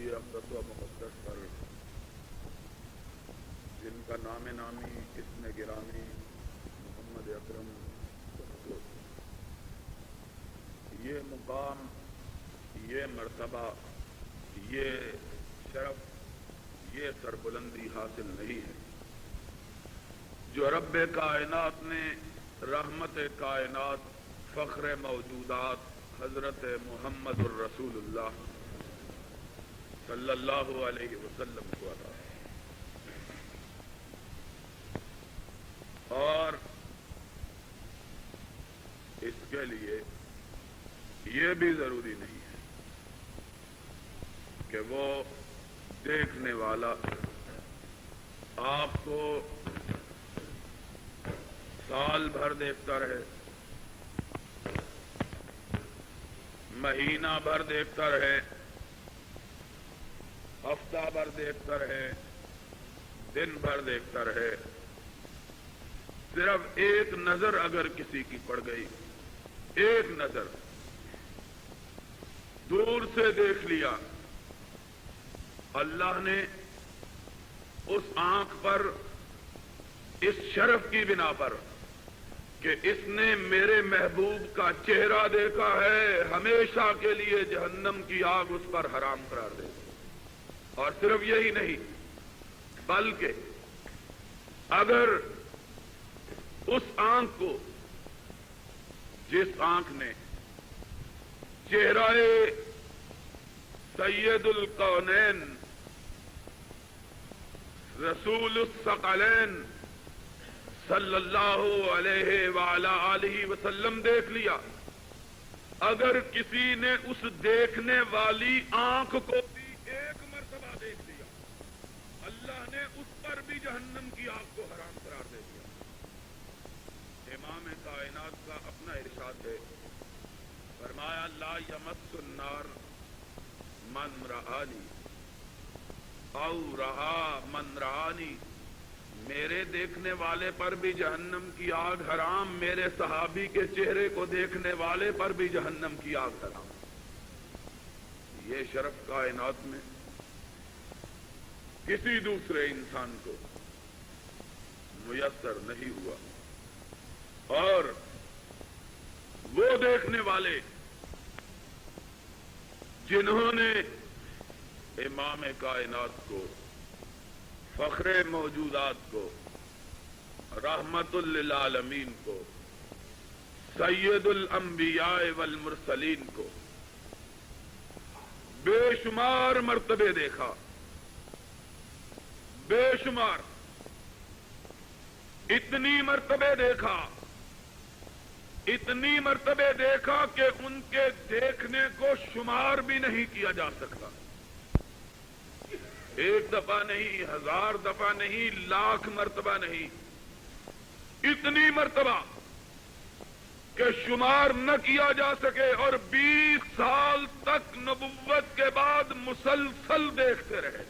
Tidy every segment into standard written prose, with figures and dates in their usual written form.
نبی اقدس و مقدس پر جن کا نام نامی اسم گرامی محمد اکرم یہ مقام، یہ مرتبہ، یہ شرف، یہ سربلندی حاصل نہیں ہے جو رب کائنات نے رحمت کائنات فخر موجودات حضرت محمد الرسول اللہ صلی اللہ علیہ وسلم کو عطا ہے۔ اور اس کے لیے یہ بھی ضروری نہیں ہے کہ وہ دیکھنے والا آپ کو سال بھر دیکھتا رہے، مہینہ بھر دیکھتا رہے، ہفتہ بھر دیکھتا رہے، دن بھر دیکھتا رہے۔ صرف ایک نظر اگر کسی کی پڑ گئی، ایک نظر دور سے دیکھ لیا، اللہ نے اس آنکھ پر اس شرف کی بنا پر کہ اس نے میرے محبوب کا چہرہ دیکھا ہے، ہمیشہ کے لیے جہنم کی آگ اس پر حرام قرار دے۔ اور صرف یہی نہیں بلکہ اگر اس آنکھ کو، جس آنکھ نے چہرہ سید الکونین رسول الثقلین صلی اللہ علیہ وعلی آلہ وسلم دیکھ لیا، اگر کسی نے اس دیکھنے والی آنکھ کو بھی ایک مرتبہ دیکھ لیا، اللہ نے اس پر بھی جہنم کی آگ کو حرام قرار دے دیا۔ امام کائنات کا اپنا ارشاد ہے، فرمایا لا یمس النار من رآنی او رہا من رآنی، میرے دیکھنے والے پر بھی جہنم کی آگ حرام، میرے صحابی کے چہرے کو دیکھنے والے پر بھی جہنم کی آگ حرام۔ یہ شرف کائنات میں کسی دوسرے انسان کو میسر نہیں ہوا۔ اور وہ دیکھنے والے جنہوں نے امام کائنات کو، فخر موجودات کو، رحمت للعالمین کو، سید الانبیاء والمرسلین کو بے شمار مرتبے دیکھا، بے شمار، اتنی مرتبے دیکھا، اتنی مرتبے دیکھا کہ ان کے دیکھنے کو شمار بھی نہیں کیا جا سکتا۔ ایک دفعہ نہیں، ہزار دفعہ نہیں، لاکھ مرتبہ نہیں، اتنی مرتبہ کہ شمار نہ کیا جا سکے، اور 20 سال تک نبوت کے بعد مسلسل دیکھتے رہے۔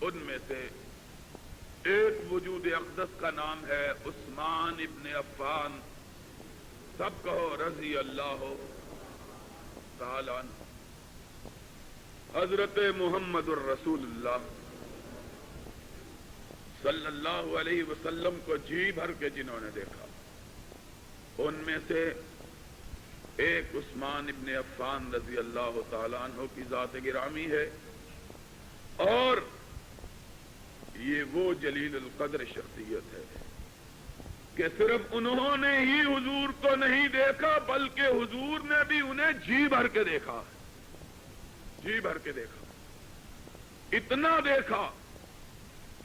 ان میں سے ایک وجود اقدس کا نام ہے عثمان ابن عفان، سب کہو رضی اللہ تعالی عنہ۔ حضرت محمد الرسول اللہ صلی اللہ علیہ وسلم کو جی بھر کے جنہوں نے دیکھا، ان میں سے ایک عثمان ابن عفان رضی اللہ تعالی عنہ کی ذات گرامی ہے، اور یہ وہ جلیل القدر شخصیت ہے کہ صرف انہوں نے ہی حضور کو نہیں دیکھا بلکہ حضور نے بھی انہیں جی بھر کے دیکھا، جی بھر کے دیکھا، اتنا دیکھا،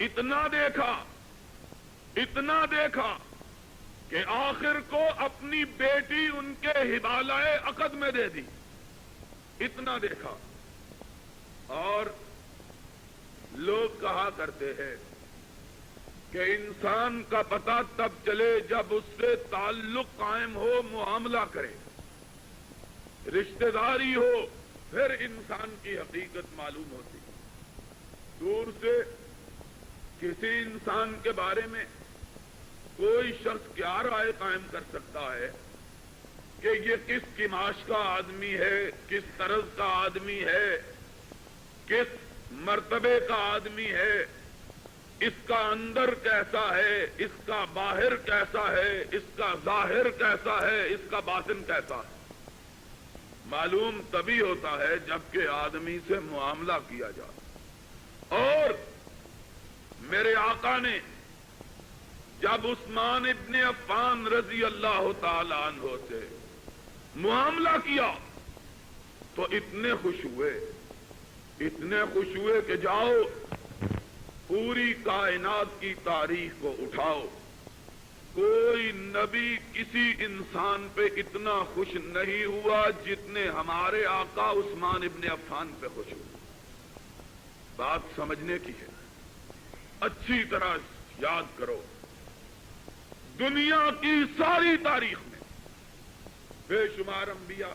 اتنا دیکھا، اتنا دیکھا کہ آخر کو اپنی بیٹی ان کے حبالۂ عقد میں دے دی، اتنا دیکھا۔ اور لوگ کہا کرتے ہیں کہ انسان کا پتہ تب چلے جب اس سے تعلق قائم ہو، معاملہ کرے، رشتہ داری ہو، پھر انسان کی حقیقت معلوم ہوتی۔ دور سے کسی انسان کے بارے میں کوئی شخص کیا رائے قائم کر سکتا ہے کہ یہ کس کماش کا آدمی ہے، کس طرز کا آدمی ہے، کس مرتبے کا آدمی ہے، اس کا اندر کیسا ہے، اس کا باہر کیسا ہے، اس کا ظاہر کیسا ہے، اس کا باطن کیسا ہے، معلوم تبھی ہوتا ہے جبکہ آدمی سے معاملہ کیا جائے۔ اور میرے آقا نے جب عثمان ابن عفان رضی اللہ تعالی عنہ سے معاملہ کیا تو اتنے خوش ہوئے کہ جاؤ پوری کائنات کی تاریخ کو اٹھاؤ، کوئی نبی کسی انسان پہ اتنا خوش نہیں ہوا جتنے ہمارے آقا عثمان ابن عفان پہ خوش ہوئے۔ بات سمجھنے کی ہے، اچھی طرح یاد کرو، دنیا کی ساری تاریخ میں بے شمار انبیاء،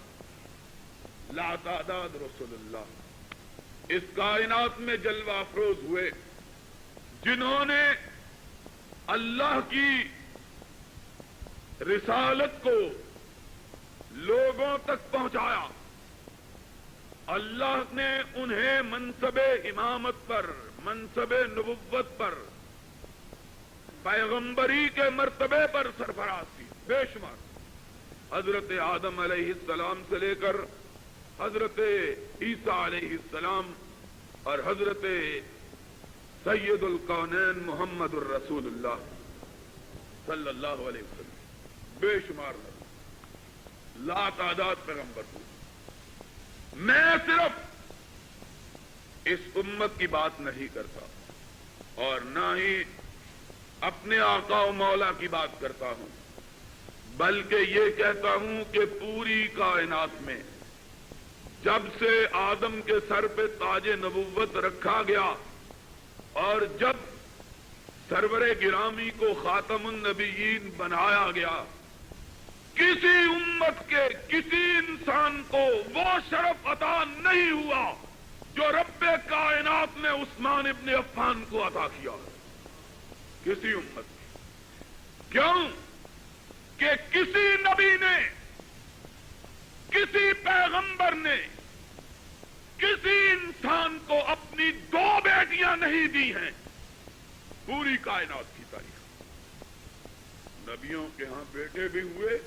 لا تعداد رسول اللہ اس کائنات میں جلوہ افروز ہوئے، جنہوں نے اللہ کی رسالت کو لوگوں تک پہنچایا۔ اللہ نے انہیں منصب امامت پر، منصب نبوت پر، پیغمبری کے مرتبے پر سرفراز کی بے شمار، حضرت آدم علیہ السلام سے لے کر حضرت عیسیٰ علیہ السلام اور حضرت سید الکونین محمد الرسول اللہ صلی اللہ علیہ وسلم، بے شمار لا تعداد پیغمبر ہوں۔ میں صرف اس امت کی بات نہیں کرتا اور نہ ہی اپنے آقا و مولا کی بات کرتا ہوں، بلکہ یہ کہتا ہوں کہ پوری کائنات میں جب سے آدم کے سر پہ تاج نبوت رکھا گیا اور جب سرور گرامی کو خاتم النبیین بنایا گیا، کسی امت کے کسی انسان کو وہ شرف عطا نہیں ہوا جو رب کائنات نے عثمان ابن عفان کو عطا کیا، کسی امت کی۔ کیوں کہ کسی نبی نے، کسی پیغمبر نے کسی انسان کو اپنی دو بیٹیاں نہیں دی ہیں پوری کائنات کی تاریخ۔ نبیوں کے ہاں بیٹے بھی ہوئے،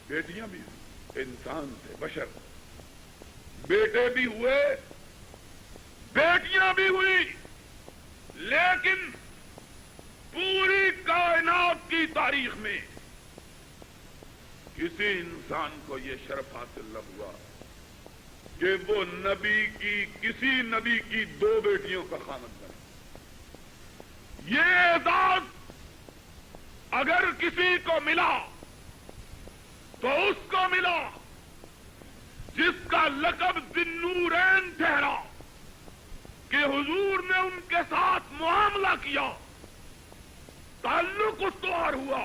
بیٹیاں بھی ہوئی، انسان تھے، بشر، بیٹے بھی ہوئے، بیٹیاں بھی ہوئی، لیکن پوری کائنات کی تاریخ میں کسی انسان کو یہ شرف حاصل نہ ہوا کہ وہ نبی کی، کسی نبی کی دو بیٹیوں کا خامند بنے۔ یہ اعزاز اگر کسی کو ملا تو اس کو ملا جس کا لقب ذی-النورین ٹھہرا، کہ حضور نے ان کے ساتھ معاملہ کیا، تعلق استوار ہوا،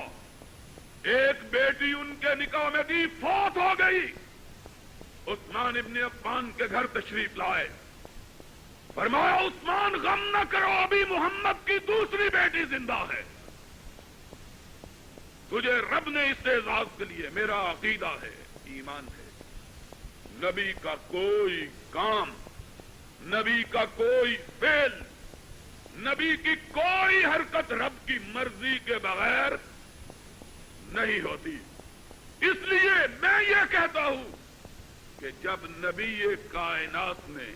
ایک بیٹی ان کے نکاح میں دی، فوت ہو گئی، عثمان ابن عفان کے گھر تشریف لائے، فرمایا عثمان غم نہ کرو، ابھی محمد کی دوسری بیٹی زندہ ہے، تجھے رب نے اس اعزاز کے لیے، میرا عقیدہ ہے، ایمان ہے، نبی کا کوئی کام، نبی کا کوئی فعل، نبی کی کوئی حرکت رب کی مرضی کے بغیر نہیں ہوتی۔ اس لیے میں یہ کہتا ہوں کہ جب نبی کائنات نے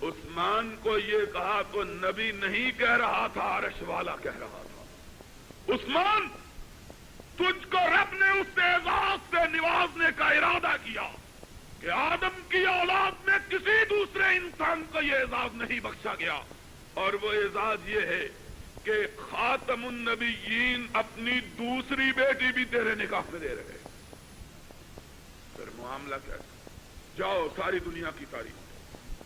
عثمان کو یہ کہا تو نبی نہیں کہہ رہا تھا، عرش والا کہہ رہا تھا، عثمان تجھ کو رب نے اس اعزاز سے نوازنے کا ارادہ کیا کہ آدم کی اولاد میں کسی دوسرے انسان کو یہ اعزاز نہیں بخشا گیا، اور وہ اعزاز یہ ہے کہ خاتم النبیین اپنی دوسری بیٹی بھی تیرے نکاح میں دے رہے۔ پھر معاملہ کیا ہے؟ جاؤ ساری دنیا کی تاریخ میں،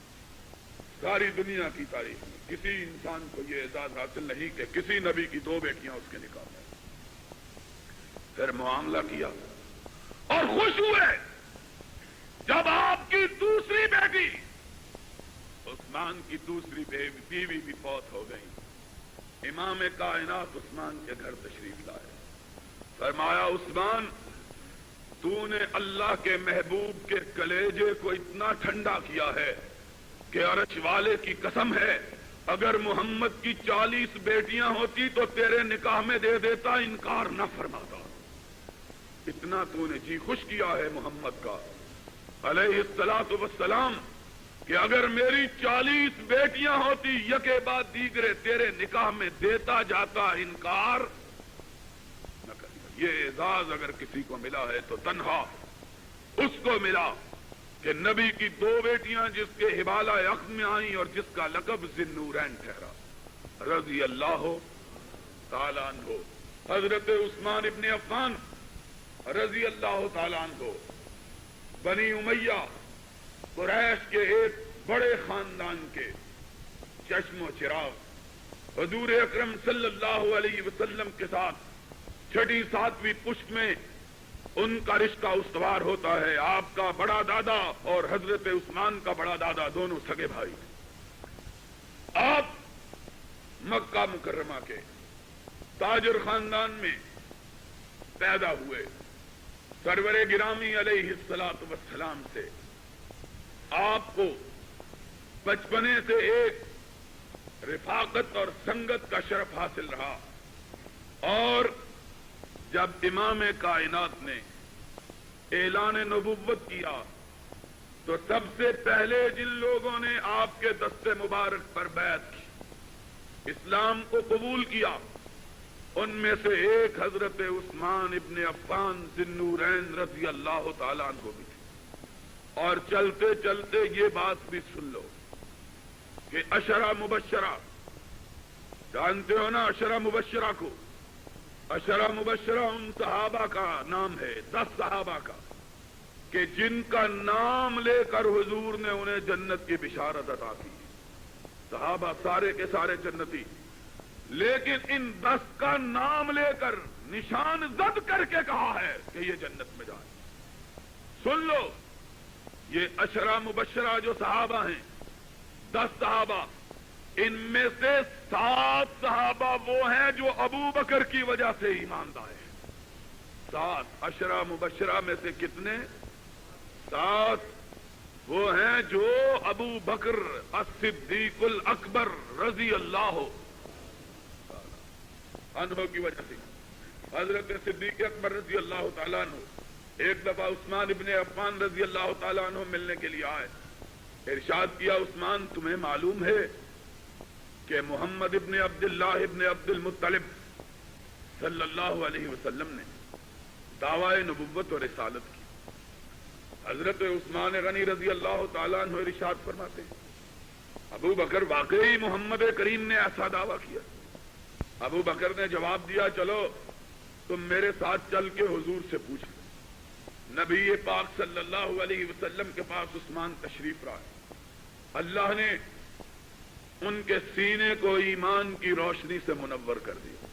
ساری دنیا کی تاریخ میں کسی انسان کو یہ اعزاز حاصل نہیں کہ کسی نبی کی دو بیٹیاں اس کے نکاح میں۔ پھر معاملہ کیا اور خوش ہوئے جب آپ کی دوسری بیٹی، عثمان کی دوسری بیوی بھی فوت ہو گئی، امام کائنات عثمان کے گھر تشریف لائے، فرمایا عثمان تو نے اللہ کے محبوب کے کلیجے کو اتنا ٹھنڈا کیا ہے کہ عرش والے کی قسم ہے اگر محمد کی 40 بیٹیاں ہوتی تو تیرے نکاح میں دے دیتا، انکار نہ فرماتا۔ اتنا تو نے جی خوش کیا ہے محمد کا علیہ الصلوۃ والسلام کہ اگر میری 40 بیٹیاں ہوتی یکے بعد دیگرے تیرے نکاح میں دیتا جاتا، انکار نہ کرتا۔ یہ اعزاز اگر کسی کو ملا ہے تو تنہا اس کو ملا کہ نبی کی 2 بیٹیاں جس کے حبالہ عقد میں آئیں اور جس کا لقب ذی النورین ٹھہرا، رضی اللہ تعالیٰ عنہ۔ حضرت عثمان ابن عفان رضی اللہ تعالیٰ عنہ بنی امیہ قریش کے ایک بڑے خاندان کے چشم و چراغ، حضور اکرم صلی اللہ علیہ وسلم کے ساتھ 6 7ویں پشت میں ان کا رشتہ استوار ہوتا ہے۔ آپ کا بڑا دادا اور حضرت عثمان کا بڑا دادا دونوں سگے بھائی تھے۔ آپ مکہ مکرمہ کے تاجر خاندان میں پیدا ہوئے۔ سرور گرامی علیہ الصلوۃ والسلام سے آپ کو بچپنے سے ایک رفاقت اور سنگت کا شرف حاصل رہا، اور جب امام کائنات نے اعلان نبوت کیا تو سب سے پہلے جن لوگوں نے آپ کے دست مبارک پر بیعت کی، اسلام کو قبول کیا، ان میں سے ایک حضرت عثمان ابن عفان ذی النورین رضی اللہ تعالیٰ عنہ بھی تھے۔ اور چلتے چلتے یہ بات بھی سن لو کہ عشرہ مبشرہ، جانتے ہو نا عشرہ مبشرہ کو؟ عشرہ مبشرہ ان صحابہ کا نام ہے، 10 صحابہ کا، کہ جن کا نام لے کر حضور نے انہیں جنت کی بشارت عطا کی۔ صحابہ سارے کے سارے جنتی، لیکن ان 10 کا نام لے کر نشان زد کر کے کہا ہے کہ یہ جنت میں جائیں۔ سن لو، یہ عشرہ مبشرہ جو صحابہ ہیں، 10 صحابہ، ان میں سے 7 صحابہ وہ ہیں جو ابو بکر کی وجہ سے ایمان لائے ہیں۔ 7 عشرہ مبشرہ میں سے کتنے؟ 7 وہ ہیں جو ابو بکر الصدیق الاکبر رضی اللہ عنہ کی وجہ سے۔ حضرت صدیق اکبر رضی اللہ تعالیٰ عنہ ایک دفعہ عثمان ابن عفان رضی اللہ تعالیٰ عنہ ملنے کے لیے آئے۔ ارشاد کیا، عثمان تمہیں معلوم ہے کہ محمد ابن عبداللہ ابن عبد المطلب صلی اللہ علیہ وسلم نے دعوی نبوت اور رسالت کی۔ حضرت عثمان غنی رضی اللہ تعالیٰ عنہ ارشاد فرماتے ہیں، ابو بکر واقعی محمد کریم نے ایسا دعویٰ کیا؟ ابو بکر نے جواب دیا، چلو تم میرے ساتھ چل کے حضور سے پوچھ لو۔ نبی پاک صلی اللہ علیہ وسلم کے پاس عثمان تشریف لائے۔ اللہ نے ان کے سینے کو ایمان کی روشنی سے منور کر دیا۔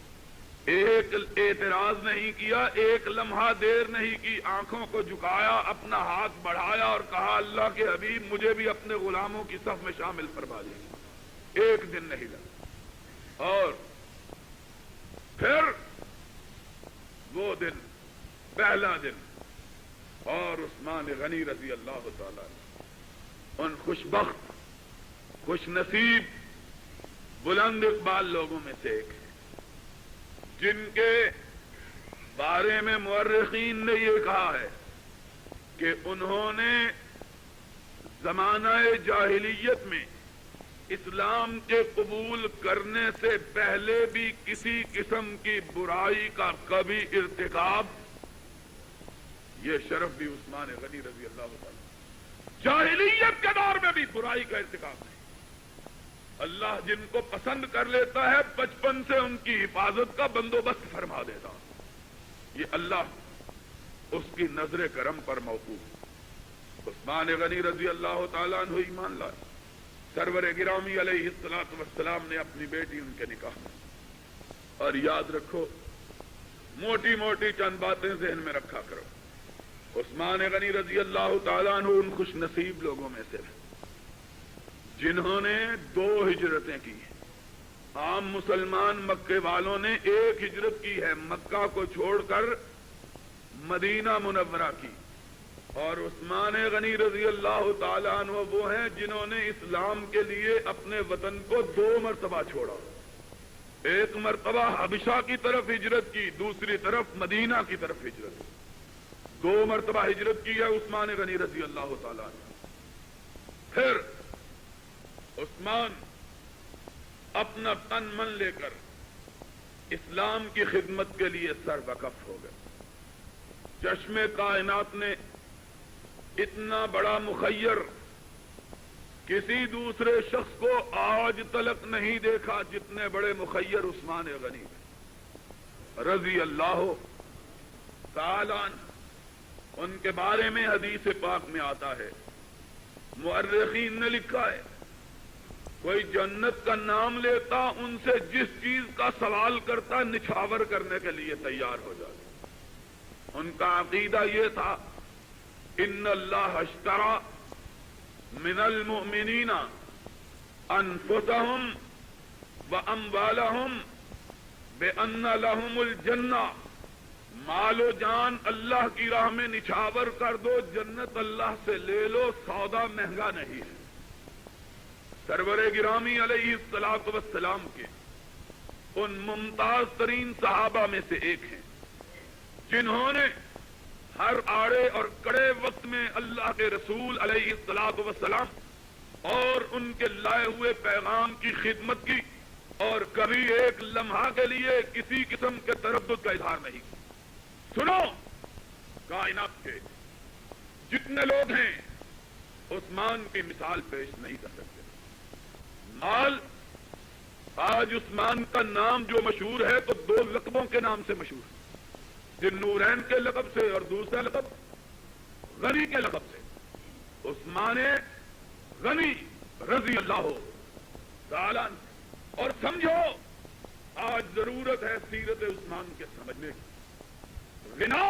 ایک اعتراض نہیں کیا، ایک لمحہ دیر نہیں کی، آنکھوں کو جھکایا، اپنا ہاتھ بڑھایا اور کہا، اللہ کے حبیب مجھے بھی اپنے غلاموں کی صف میں شامل فرما دیجیے۔ ایک دن نہیں لگا، اور پھر وہ دن، پہلا دن، اور عثمان غنی رضی اللہ تعالیٰ ان خوشبخت، خوش نصیب، بلند اقبال لوگوں میں سے ایک ہے، جن کے بارے میں مورخین نے یہ کہا ہے کہ انہوں نے زمانہ جاہلیت میں اسلام کے قبول کرنے سے پہلے بھی کسی قسم کی برائی کا کبھی ارتکاب، یہ شرف بھی عثمان غنی رضی اللہ تعالیٰ، جاہلیت کے دور میں بھی برائی کا ارتکاب نہیں۔ اللہ جن کو پسند کر لیتا ہے بچپن سے ان کی حفاظت کا بندوبست فرما دیتا، یہ اللہ اس کی نظر کرم پر موقوف۔ عثمان غنی رضی اللہ تعالیٰ عنہ ایمان لائے۔ سرور گرامی علیہ الصلوۃ والسلام نے اپنی بیٹی ان کے نکاح میں، اور یاد رکھو، موٹی موٹی چند باتیں ذہن میں رکھا کرو، عثمان غنی رضی اللہ تعالیٰ عنہ ان خوش نصیب لوگوں میں سے جنہوں نے 2 ہجرتیں کی ہیں۔ عام مسلمان مکے والوں نے 1 ہجرت کی ہے، مکہ کو چھوڑ کر مدینہ منورہ کی، اور عثمان غنی رضی اللہ تعالیٰ عنہ وہ ہیں جنہوں نے اسلام کے لیے اپنے وطن کو 2 مرتبہ چھوڑا. ایک مرتبہ حبشہ کی طرف ہجرت کی، دوسری طرف مدینہ کی طرف ہجرت کی. 2 مرتبہ ہجرت کی ہے عثمان غنی رضی اللہ تعالیٰ عنہ. پھر عثمان اپنا تن من لے کر اسلام کی خدمت کے لیے سر وقف ہو گئے. چشم کائنات نے اتنا بڑا مخیر کسی دوسرے شخص کو آج تلک نہیں دیکھا جتنے بڑے مخیر عثمان غنی رضی اللہ تعالی عنہ. ان کے بارے میں حدیث پاک میں آتا ہے، مؤرخین نے لکھا ہے کوئی جنت کا نام لیتا ان سے جس چیز کا سوال کرتا نچھاور کرنے کے لیے تیار ہو جاتا. ان کا عقیدہ یہ تھا ان اللہ اشترى من المؤمنین انفسهم واموالهم بان لهم الجنہ. مال و جان اللہ کی راہ میں نچھاور کر دو، جنت اللہ سے لے لو، سودا مہنگا نہیں ہے. سرور گرامی علیہ الصلوۃ والسلام کے ان ممتاز ترین صحابہ میں سے ایک ہیں جنہوں نے ہر آڑے اور کڑے وقت میں اللہ کے رسول علیہ الصلوۃ والسلام اور ان کے لائے ہوئے پیغام کی خدمت کی، اور کبھی ایک لمحہ کے لیے کسی قسم کے تردد کا اظہار نہیں کیا. سنو، کائنات کے جتنے لوگ ہیں عثمان کی مثال پیش نہیں کر سکتے. مال آج عثمان کا نام جو مشہور ہے تو 2 لقبوں کے نام سے مشہور ہے، ذی النورین کے لقب سے اور دوسرا لقب غنی کے لقب سے. عثمان غنی رضی اللہ تعالی عنہ. اور سمجھو آج ضرورت ہے سیرت عثمان کے سمجھنے کی. غنا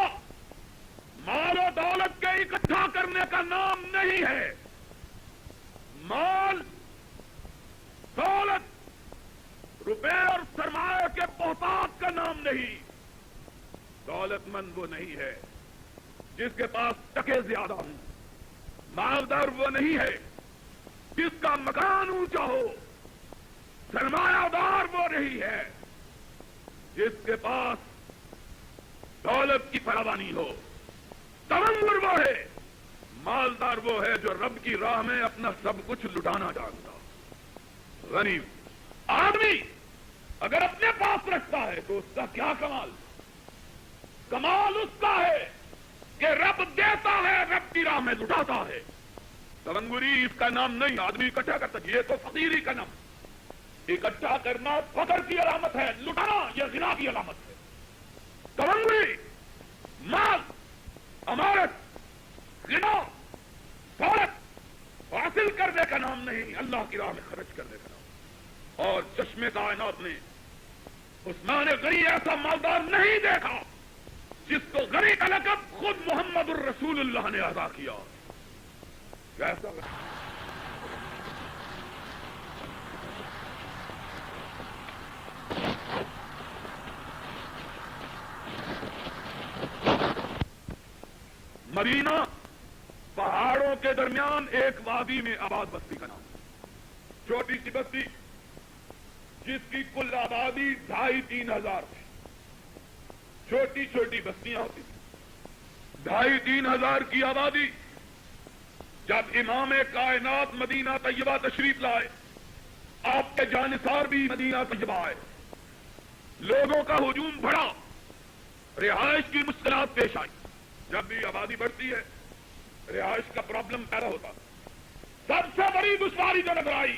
مال و دولت کے اکٹھا کرنے کا نام نہیں ہے. مال دولت روپے اور سرمایہ کے بہتات کا نام نہیں. دولت مند وہ نہیں ہے جس کے پاس ٹکے زیادہ ہوں. مالدار وہ نہیں ہے جس کا مکان اونچا ہو. سرمایہ دار وہ نہیں ہے جس کے پاس دولت کی فراوانی ہو. تمنگر وہ ہے، مالدار وہ ہے جو رب کی راہ میں اپنا سب کچھ لٹانا جانتا. غنی آدمی اگر اپنے پاس رکھتا ہے تو اس کا کیا کمال؟ کمال اس کا ہے کہ رب دیتا ہے، رب کی راہ میں لٹاتا ہے. تمنگری اس کا نام نہیں. آدمی اکٹھا کرتا، یہ تو فقیری کا نام. اکٹھا کرنا فقر کی علامت ہے، لٹانا یہ غنا کی علامت ہے. تمنگری مال، امارت، غنا، دولت حاصل کرنے کا نام نہیں، اللہ کی راہ میں خرچ کرنے کا نام. اور چشم کائنات نے عثمان غنی ایسا مالدار نہیں دیکھا جس کو غنی کا لقب خود محمد الرسول اللہ نے ادا کیا. کیسا مدینہ پہاڑوں کے درمیان ایک وادی میں آباد بستی کا نام. چھوٹی سی بستی جس کی کل آبادی 2,500-3 ہزار تھی. چھوٹی چھوٹی بستیاں ہوتی تھیں. 2,500-3 ہزار کی آبادی. جب امام کائنات مدینہ طیبہ تشریف لائے، آپ کے جانثار بھی مدینہ طیبہ آئے، لوگوں کا ہجوم بڑھا، رہائش کی مشکلات پیش آئی. جب بھی آبادی بڑھتی ہے رہائش کا پرابلم پیدا ہوتا. سب سے بڑی دشواری جو نظر آئی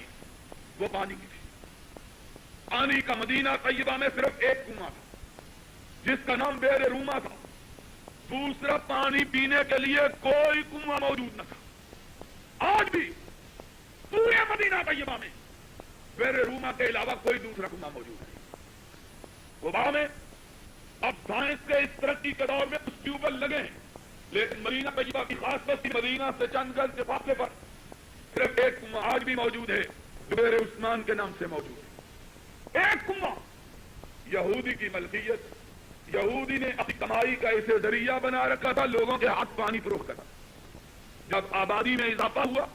وہ پانی کی تھی. پانی کا مدینہ طیبہ میں صرف ایک کنواں تھا جس کا نام بئر روما تھا. دوسرا پانی پینے کے لیے کوئی کنواں موجود نہ تھا. آج بھی پورے مدینہ طیبہ میں بئر روما کے علاوہ کوئی دوسرا کنواں موجود نہیں. قباء میں اب سائنس کے اس ترقی کے دور میں کچھ ٹیوبویل لگے ہیں، لیکن مدینہ طیبہ کی خاص بستی مدینہ سے چند گز کے فاصلے پر صرف ایک کنواں آج بھی موجود ہے جو بئر عثمان کے نام سے موجود ہے. ایک کنواں یہودی کی ملکیت. یہودی نے اپنی کمائی کا اسے ذریعہ بنا رکھا تھا، لوگوں کے ہاتھ پانی فروخت کرتا. جب آبادی میں اضافہ ہوا،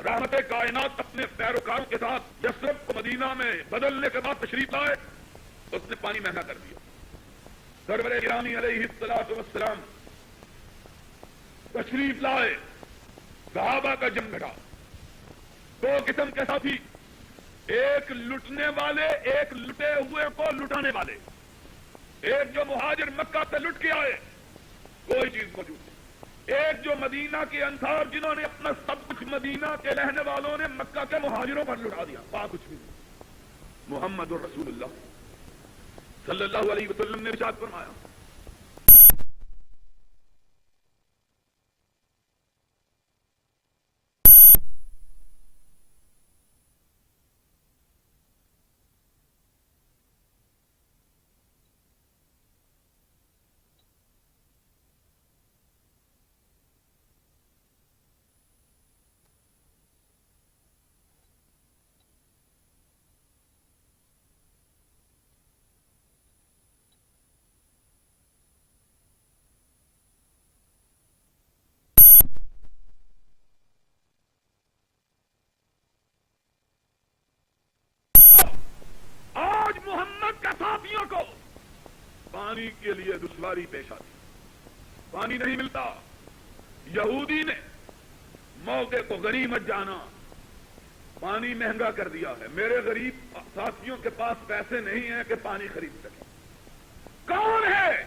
رحمت کائنات اپنے پیروکاروں کے ساتھ یثرب کو مدینہ میں بدلنے کے بعد تشریف لائے، اس نے پانی مہنگا کر دیا۔ سرور گرامی علیہ الصلوۃ والسلام تشریف لائے، صحابہ کا جم گھٹا، دو قسم کے ساتھی، ایک لٹنے والے، ایک لٹے ہوئے کو لٹانے والے۔ ایک جو مہاجر مکہ سے لٹ کے آئے، کوئی چیز موجود نہیں، ایک جو مدینہ کے انصار جنہوں نے اپنا سب کچھ مدینہ کے رہنے والوں نے مکہ کے مہاجروں پر لٹا دیا، وہاں کچھ بھی نہیں۔ محمد الرسول اللہ صلی اللہ علیہ وسلم نے ارشاد فرمایا، آج محمد کے ساتھیوں کو پانی کے لیے دشواری پیش آتی، پانی نہیں ملتا۔ یہودی نے موقع کو غنیمت جانا، پانی مہنگا کر دیا ہے، میرے غریب ساتھیوں کے پاس پیسے نہیں ہیں کہ پانی خرید سکیں۔ کون ہے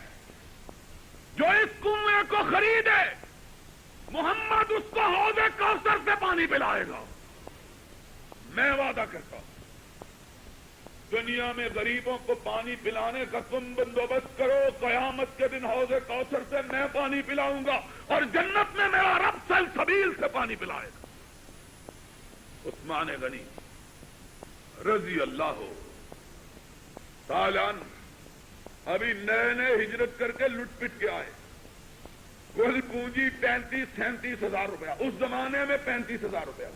جو اس کنویں کو خریدے؟ محمد اس کو حوض کوثر سے پانی پلائے گا، میں وعدہ کرتا ہوں۔ دنیا میں غریبوں کو پانی پلانے کا تم بندوبست کرو، قیامت کے دن حوض کوثر سے میں پانی پلاؤں گا، اور جنت میں میرا رب سلسبیل سے پانی پلائے گا۔ عثمان غنی رضی اللہ تعالی عنہ ابھی نئے نئے ہجرت کر کے لٹ پٹ کے آئے، کل پونجی 35-37 ہزار روپیہ، اس زمانے میں 35 ہزار روپیہ،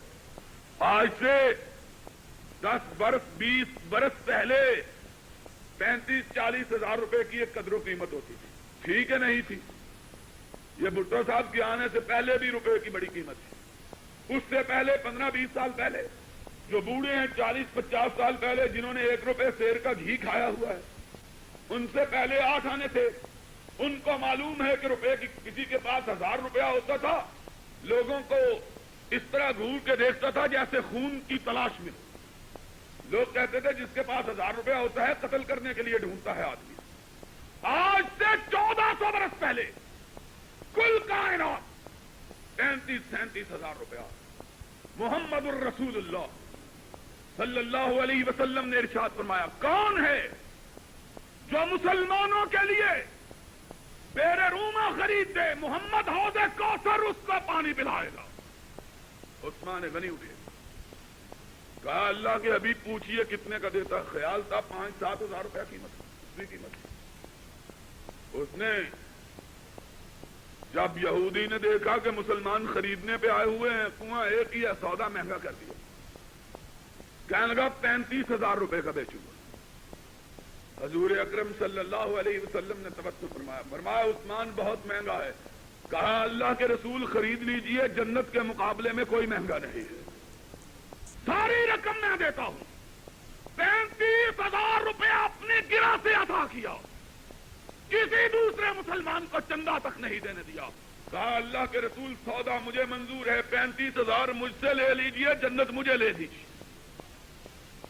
آج سے 10 برس 20 برس پہلے 35-40 ہزار روپے کی ایک قدر و قیمت ہوتی تھی، ٹھیک ہے نہیں تھی؟ یہ بھٹو صاحب کے آنے سے پہلے بھی روپے کی بڑی قیمت تھی، اس سے پہلے 15-20 سال پہلے جو بوڑھے ہیں 40-50 سال پہلے جنہوں نے 1 روپے سیر کا گھی کھایا ہوا ہے، ان سے پہلے 8 آنے تھے، ان کو معلوم ہے کہ روپے کی کسی کے پاس 1000 روپیہ ہوتا تھا، لوگوں کو اس طرح گھور کے دیکھتا تھا جیسے خون کی تلاش میں، لوگ کہتے تھے جس کے پاس 1000 روپیہ ہوتا ہے قتل کرنے کے لیے ڈھونڈتا ہے آدمی۔ آج سے 1400 برس پہلے کل کائنات 35-37 ہزار روپیہ۔ محمد الرسول اللہ صلی اللہ علیہ وسلم نے ارشاد فرمایا، کون ہے جو مسلمانوں کے لیے بیر روما خرید دے؟ محمد حوض کوثر اس کو پانی پلائے گا۔ عثمان غنی اٹھے، کہا اللہ کے حبیب پوچھئے کتنے کا دیتا؟ خیال تھا 5-7 ہزار روپیہ قیمت، اتنی قیمت۔ اس نے جب یہودی نے دیکھا کہ مسلمان خریدنے پہ آئے ہوئے ہیں، کنواں ایک ہی ہے، سودا مہنگا کر دیا، کہنے لگا 35 ہزار روپے کا بیچوں گا۔ حضور اکرم صلی اللہ علیہ وسلم نے توسط فرمایا، فرمایا عثمان بہت مہنگا ہے، کہا اللہ کے رسول خرید لیجئے، جنت کے مقابلے میں کوئی مہنگا نہیں ہے، ساری رقم میں دیتا ہوں۔ 35 ہزار روپے اپنے گرہ سے عطا کیا، کسی دوسرے مسلمان کو چندہ تک نہیں دینے دیا، کہا اللہ کے رسول سودا مجھے منظور ہے، 35 ہزار مجھ سے لے لیجئے، جنت مجھے لے دیجئے۔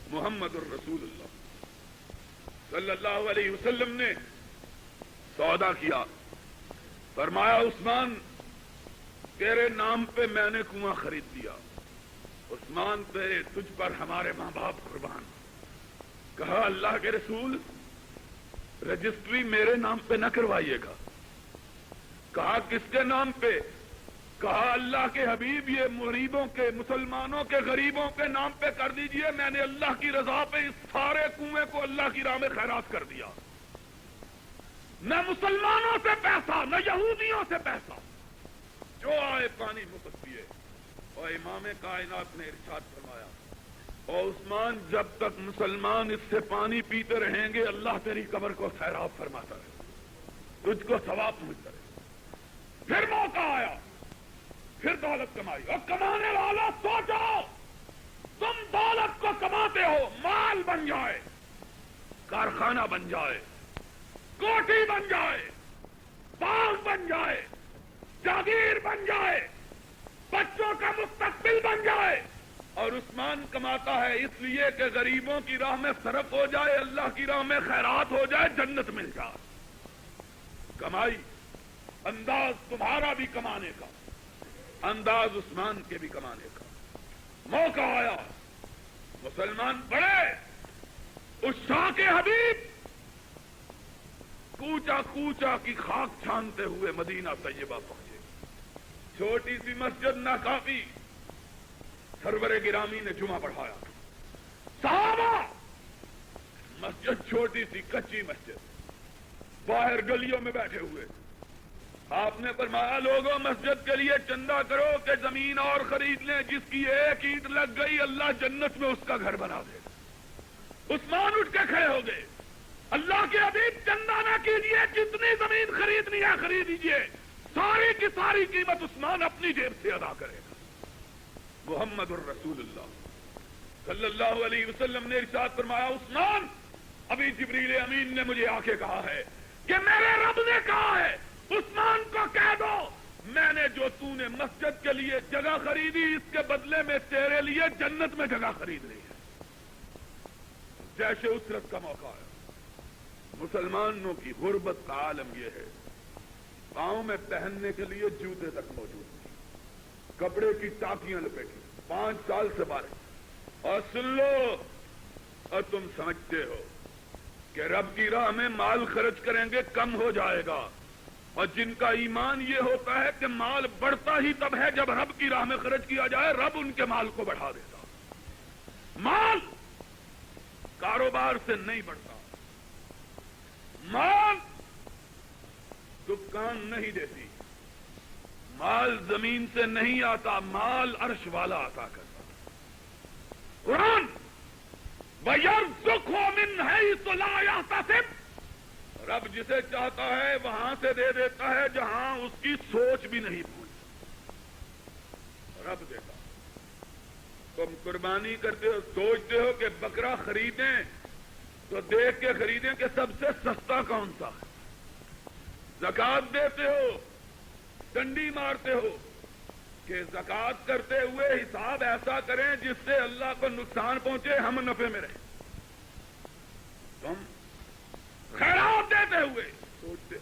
محمد الرسول اللہ صلی اللہ علیہ وسلم نے سودا کیا، فرمایا عثمان تیرے نام پہ میں نے کنواں خرید دیا، عثمان تجھ پر ہمارے ماں باپ قربان۔ کہا اللہ کے رسول رجسٹری میرے نام پہ نہ کروائیے گا، کہا کس کے نام پہ؟ کہا اللہ کے حبیب یہ غریبوں کے، مسلمانوں کے غریبوں کے نام پہ کر دیجئے، میں نے اللہ کی رضا پہ اس سارے کنویں کو اللہ کی راہ میں خیرات کر دیا، نہ مسلمانوں سے پیسہ نہ یہودیوں سے پیسہ، جو آئے پانی مفت پیے۔ اور امام کائنات نے ارشاد فرمایا، اور عثمان جب تک مسلمان اس سے پانی پیتے رہیں گے اللہ تیری قبر کو سیراب فرماتا رہے، تجھ کو ثواب پہنچتا رہے۔ پھر موقع آیا، پھر دولت کمائی. اور کمانے والا سوچو تم دولت کو کماتے ہو, مال بن جائے, کارخانہ بن جائے, کوٹھی بن جائے, باغ بن جائے, جاگیر بن جائے, بچوں کا مستقبل بن جائے, اور عثمان کماتا ہے اس لیے کہ غریبوں کی راہ میں صرف ہو جائے, اللہ کی راہ میں خیرات ہو جائے, جنت مل جائے. کمائی انداز تمہارا بھی کمانے کا, انداز عثمان کے بھی کمانے کا. موقع آیا, مسلمان بڑے اس شاہ کے حبیب کوچا کوچا کی خاک چھانتے ہوئے مدینہ طیبہ پہنچے. چھوٹی سی مسجد نہ کافی, سرور گرامی نے جمعہ پڑھایا. صحابہ, مسجد چھوٹی سی کچی مسجد, باہر گلیوں میں بیٹھے ہوئے. آپ نے فرمایا لوگوں مسجد کے لیے چندہ کرو کہ زمین اور خرید لیں, جس کی ایک اینٹ لگ گئی اللہ جنت میں اس کا گھر بنا دے. عثمان اٹھ کے کھڑے ہو گئے, اللہ کے حبیب چندہ نہ کیجیے, جتنی زمین خریدنی ہے خرید لیجیے, ساری کی ساری قیمت عثمان اپنی جیب سے ادا کرے گا. محمد الرسول اللہ صلی اللہ علیہ وسلم نے ارشاد فرمایا عثمان, ابھی جبریل امین نے مجھے آ کے کہا ہے کہ میرے رب نے کہا ہے عثمان کو کہہ دو میں نے جو تو نے مسجد کے لیے جگہ خریدی اس کے بدلے میں تیرے لیے جنت میں جگہ خرید لی ہے. جیسے اسرت کا موقع ہے. مسلمانوں کی غربت کا عالم یہ ہے, پاؤں میں پہننے کے لیے جوتے تک موجود نہیں, کپڑے کی ٹاکیاں لپیٹی 5 سال سے باہر. اور سن لو, اور تم سمجھتے ہو کہ رب کی راہ میں مال خرچ کریں گے کم ہو جائے گا, اور جن کا ایمان یہ ہوتا ہے کہ مال بڑھتا ہی تب ہے جب رب کی راہ میں خرچ کیا جائے, رب ان کے مال کو بڑھا دیتا. مال کاروبار سے نہیں بڑھتا, مال دکان نہیں دیتی, مال زمین سے نہیں آتا, مال عرش والا عطا کرتا. قرآن وَيَرْزُقْهُ مِنْ حَيْثُ لَا يَحْتَسِبُ, رب جسے چاہتا ہے وہاں سے دے دیتا ہے جہاں اس کی سوچ بھی نہیں پہنچتی. رب دیتا. تم قربانی کرتے ہو, سوچتے ہو کہ بکرا خریدیں تو دیکھ کے خریدیں کہ سب سے سستا کون سا ہے. زکات دیتے ہو, ڈنڈی مارتے ہو کہ زکات کرتے ہوئے حساب ایسا کریں جس سے اللہ کو نقصان پہنچے, ہم نفع میں رہیں. تم خیرات دیتے ہوئے سوچتے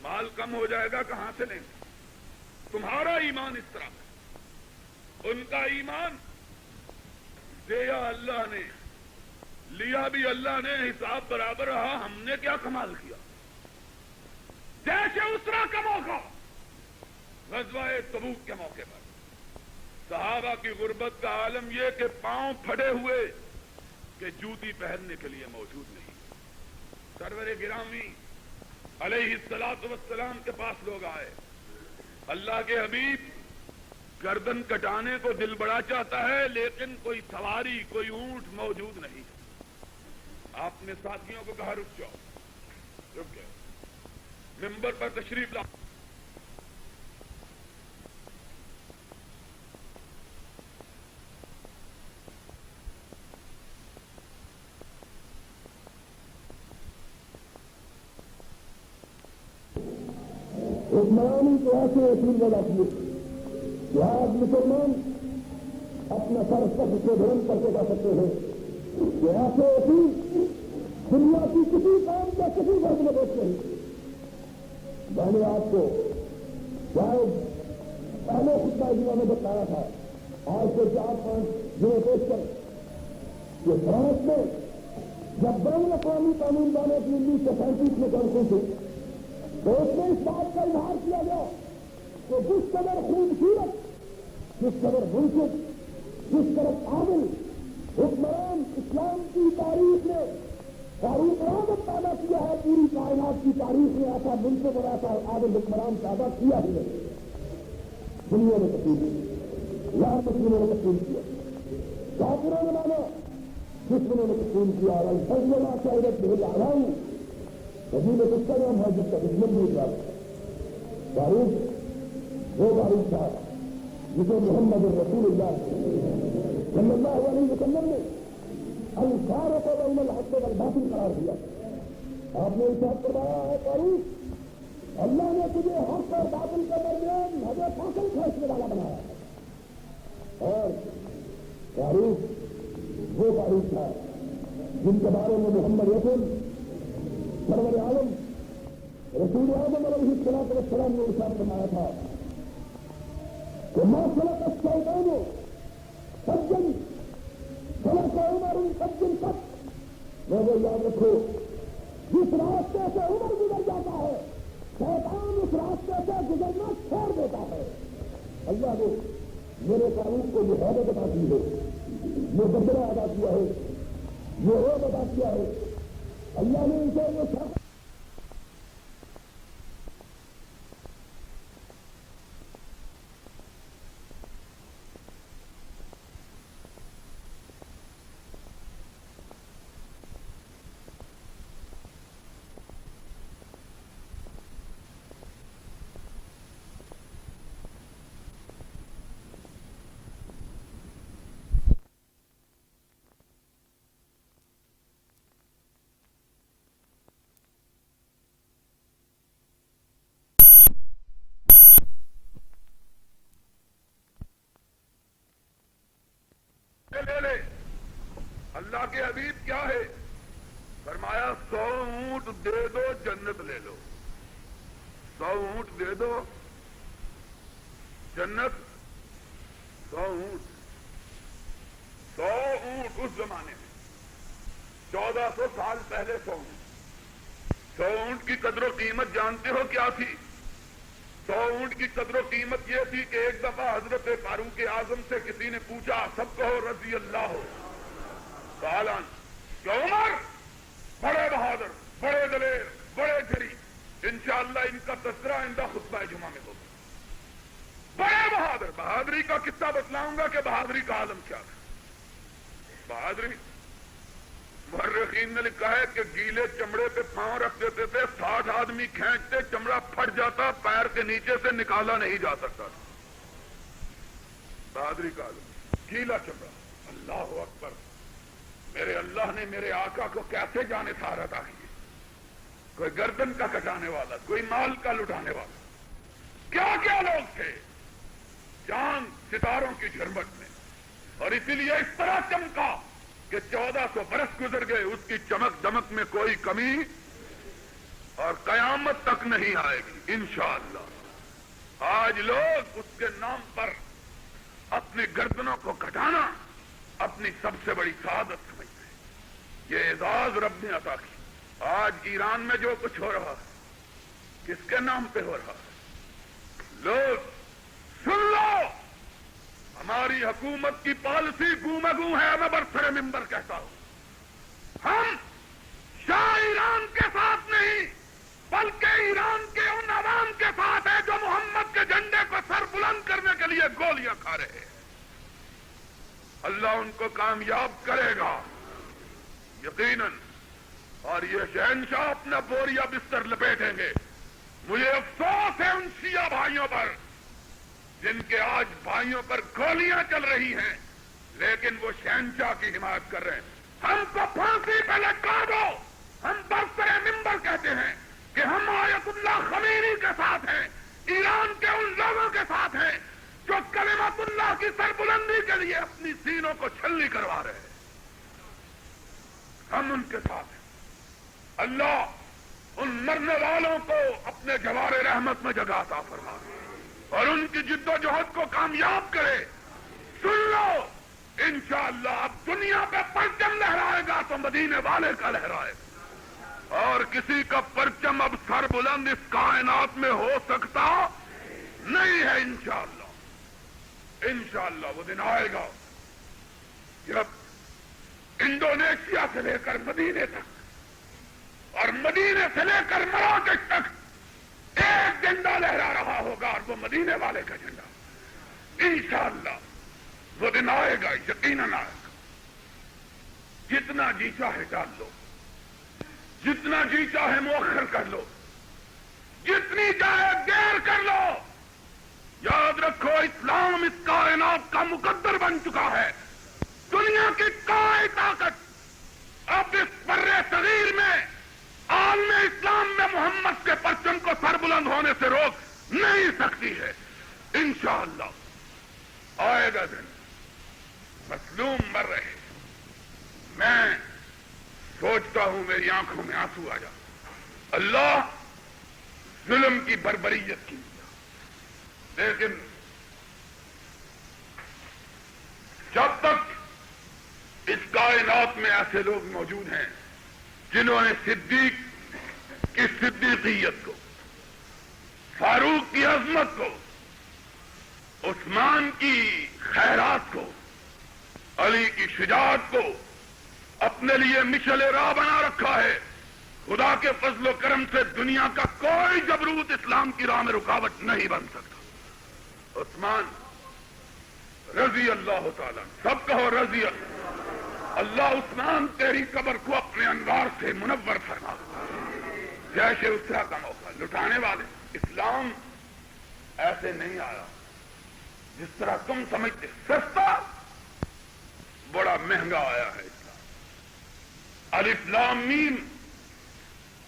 مال کم ہو جائے گا کہاں سے لیں گے. تمہارا ایمان اس طرح ہے, ان کا ایمان دیا اللہ نے, لیا بھی اللہ نے, حساب برابر رہا, ہم نے کیا کمال کیا. جیسے اسرا کا موقع, غزوہ تبوک کے موقع پر صحابہ کی غربت کا عالم یہ کہ پاؤں پھٹے ہوئے کہ جوتی پہننے کے لیے موجود نہیں. سرور گرامی علیہ الصلوۃ والسلام کے پاس لوگ آئے, اللہ کے حبیب گردن کٹانے کو دل بڑا چاہتا ہے لیکن کوئی سواری کوئی اونٹ موجود نہیں. آپ نے ساتھیوں کو کہا رک جاؤ, رک گئے, ممبر پر تشریف لا. عثمانی کو ایسے اصول میں رکھیے کہ آج مسلمان اپنا سر سب سے بلند کر کے جا سکتے ہیں کہ ایسے اصول دنیا کی کسی کام یا کسی ورگ میں دیکھتے ہیں. میں نے آپ کو شاید پہلے خطبہ جمعہ میں بتایا تھا, آج سے 4-5 دنوں پیش کر کہ فرانس میں جب بین الاقوامی قانون دانوں کی 1937 میں کانفرنس ہوئی تو اس میں اس بات کا اظہار کیا گیا کہ جس قدر خوبصورت, جس قدر منصف, جس قدر عادل حکمران اسلام کی تاریخ میں تاریخ عادت پیدا کیا ہے, پوری کائنات کی تاریخ میں ایسا منصف اور ایسا عادل حکمران پیدا کیا ہی نہیں. دنیا نے تقسیم کی, یہاں مسلموں نے تقسیم کیا, کافروں نے مانا, دشمنوں نے تقسیم کیا. فضل اللہ شاہدت بہت آ رہا ہوں وزیر اس کا نام ہے جس کا دشمن بھی تھا. تاریخ وہ تاریخ تھا مجھے محمد رسول اللہ صلی اللہ علیہ وسلم نے الفارق بین الحق والباطل قرار دیا. آپ نے ارشاد فرمایا ہے فاروق اللہ نے تجھے حق اور باطل کے درمیان حد فاصل فیصلے والا بنایا ہے. اور فاروق وہ فاروق تھا جن کے بارے میں محمد رسول سرور عالم رسول اعظم علیہ الصلوۃ والسلام نے ارشاد فرمایا تھا کہ ما سلک الشیطان سجن سلک عمر سجن قط. لوگوں یاد رکھو جس راستے سے عمر گزر جاتا ہے شیطان اس راستے سے گزرنا چھوڑ دیتا ہے. اللہ نے میرے قانون کو یہ حیرت ادا کی ہے, یہ بدلہ ادا کیا ہے, یہ روز ادا کیا ہے. اللہ نے اسے یہ لے لے. اللہ کے حبیب کیا ہے فرمایا 100 اونٹ دے دو جنت لے لو. 100 اونٹ دے دو جنت. 100 اونٹ 100 اونٹ اس زمانے میں 1400 سال پہلے 100 اونٹ. 100 اونٹ کی قدر و قیمت جانتے ہو کیا تھی؟ 100 اونٹ کی قدر و قیمت یہ تھی کہ ایک دفعہ حضرت فاروق اعظم سے کسی نے پوچھا, سب کہو رضی اللہ تعالیٰ عنہ, کہ عمر بڑے بہادر, بڑے دلیر, بڑے جری, انشاءاللہ ان کا تذکرہ آئندہ خطبہ جمعہ میں ہوگا. بڑے بہادر, بہادری کا قصہ بتلاؤں گا کہ بہادری کا عالم کیا ہے. بہادری مورخین نے لکھا ہے کہ گیلے چمڑے پہ پاؤں رکھ دیتے تھے, 60 آدمی کھینچتے, چمڑا پھٹ جاتا, پیر کے نیچے سے نکالا نہیں جا سکتا تھا. بہادری کا عالم, گیلا چمڑا. اللہ اکبر. میرے اللہ نے میرے آقا کو کیسے جانے سہارا عطا کیے. کوئی گردن کا کٹانے والا, کوئی مال کا لٹانے والا, کیا کیا لوگ تھے. چاند ستاروں کی جھرمٹ میں, اور اسی لیے اس طرح چمکا کہ 1400 برس گزر گئے, اس کی چمک دمک میں کوئی کمی اور قیامت تک نہیں آئے گی انشاءاللہ. آج لوگ اس کے نام پر اپنی گردنوں کو کٹانا اپنی سب سے بڑی سعادت سمجھتے ہیں. یہ اعزاز رب نے عطا کی. آج ایران میں جو کچھ ہو رہا ہے کس کے نام پہ ہو رہا ہے؟ لوگ سن لو, ہماری حکومت کی پالیسی گو ہے. میں برسر ممبر کہتا ہوں, ہم شاہ ایران کے ساتھ نہیں بلکہ ایران کے ان عوام کے ساتھ ہیں جو محمد کے جھنڈے کو سر بلند کرنے کے لیے گولیاں کھا رہے ہیں. اللہ ان کو کامیاب کرے گا یقیناً, اور یہ شہنشاہ اپنا بوریا بستر لپیٹیں گے. مجھے افسوس ہے ان شیعہ بھائیوں پر جن کے آج بھائیوں پر گولیاں چل رہی ہیں, لیکن وہ شہنشاہ کی حمایت کر رہے ہیں. ہم کو پھانسی پہ لٹکا دو. ہم برسر ممبر کہتے ہیں کہ ہم آیت اللہ خمینی کے ساتھ ہیں, ایران کے ان لوگوں کے ساتھ ہیں جو کلمت اللہ کی سربلندی کے لیے اپنی سینوں کو چھلنی کروا رہے ہیں. ہم ان کے ساتھ ہیں. اللہ ان مرنے والوں کو اپنے جوار رحمت میں جگہ عطا فرمائے اور ان کی جد و جہد کو کامیاب کرے. سن لو, انشاءاللہ اب دنیا پہ پرچم لہرائے گا تو مدینے والے کا لہرائے گا, اور کسی کا پرچم اب سر بلند اس کائنات میں ہو سکتا نہیں ہے. انشاءاللہ انشاءاللہ وہ دن آئے گا جب انڈونیشیا سے لے کر مدینے تک اور مدینے سے لے کر مراکش تک ایک جھنڈا لہرا رہا ہوگا, اور وہ مدینے والے کا جھنڈا. انشاءاللہ وہ دن آئے گا, یقیناً آئے گا. جتنا جی چاہے ڈال لو, جتنا جی چاہے مؤخر کر لو, جتنی چاہے دیر کر لو, یاد رکھو اسلام اس کائنات کا مقدر بن چکا ہے. دنیا کی کوئی طاقت اب اس برے صغیر میں عالم اسلام میں محمد کے پرچم کو سر بلند ہونے سے روک نہیں سکتی ہے. انشاءاللہ آئے گا دن مظلوم مر رہے. میں سوچتا ہوں میری آنکھوں میں آنسو آ جا. اللہ ظلم کی بربریت کی, لیکن جب تک اس کائنات میں ایسے لوگ موجود ہیں جنہوں نے صدیق کی صدیقیت کو, فاروق کی عظمت کو, عثمان کی خیرات کو, علی کی شجاعت کو اپنے لیے مشعل راہ بنا رکھا ہے, خدا کے فضل و کرم سے دنیا کا کوئی جبروت اسلام کی راہ میں رکاوٹ نہیں بن سکتا. عثمان رضی اللہ تعالیٰ, سب کہو رضی اللہ. اللہ عثمان تیری قبر کو اپنے انوار سے منور فرما. جیسے اسرا کا موقع لٹانے والے. اسلام ایسے نہیں آیا جس طرح تم سمجھتے, سستا بڑا مہنگا آیا ہے اسلام. الف لام میم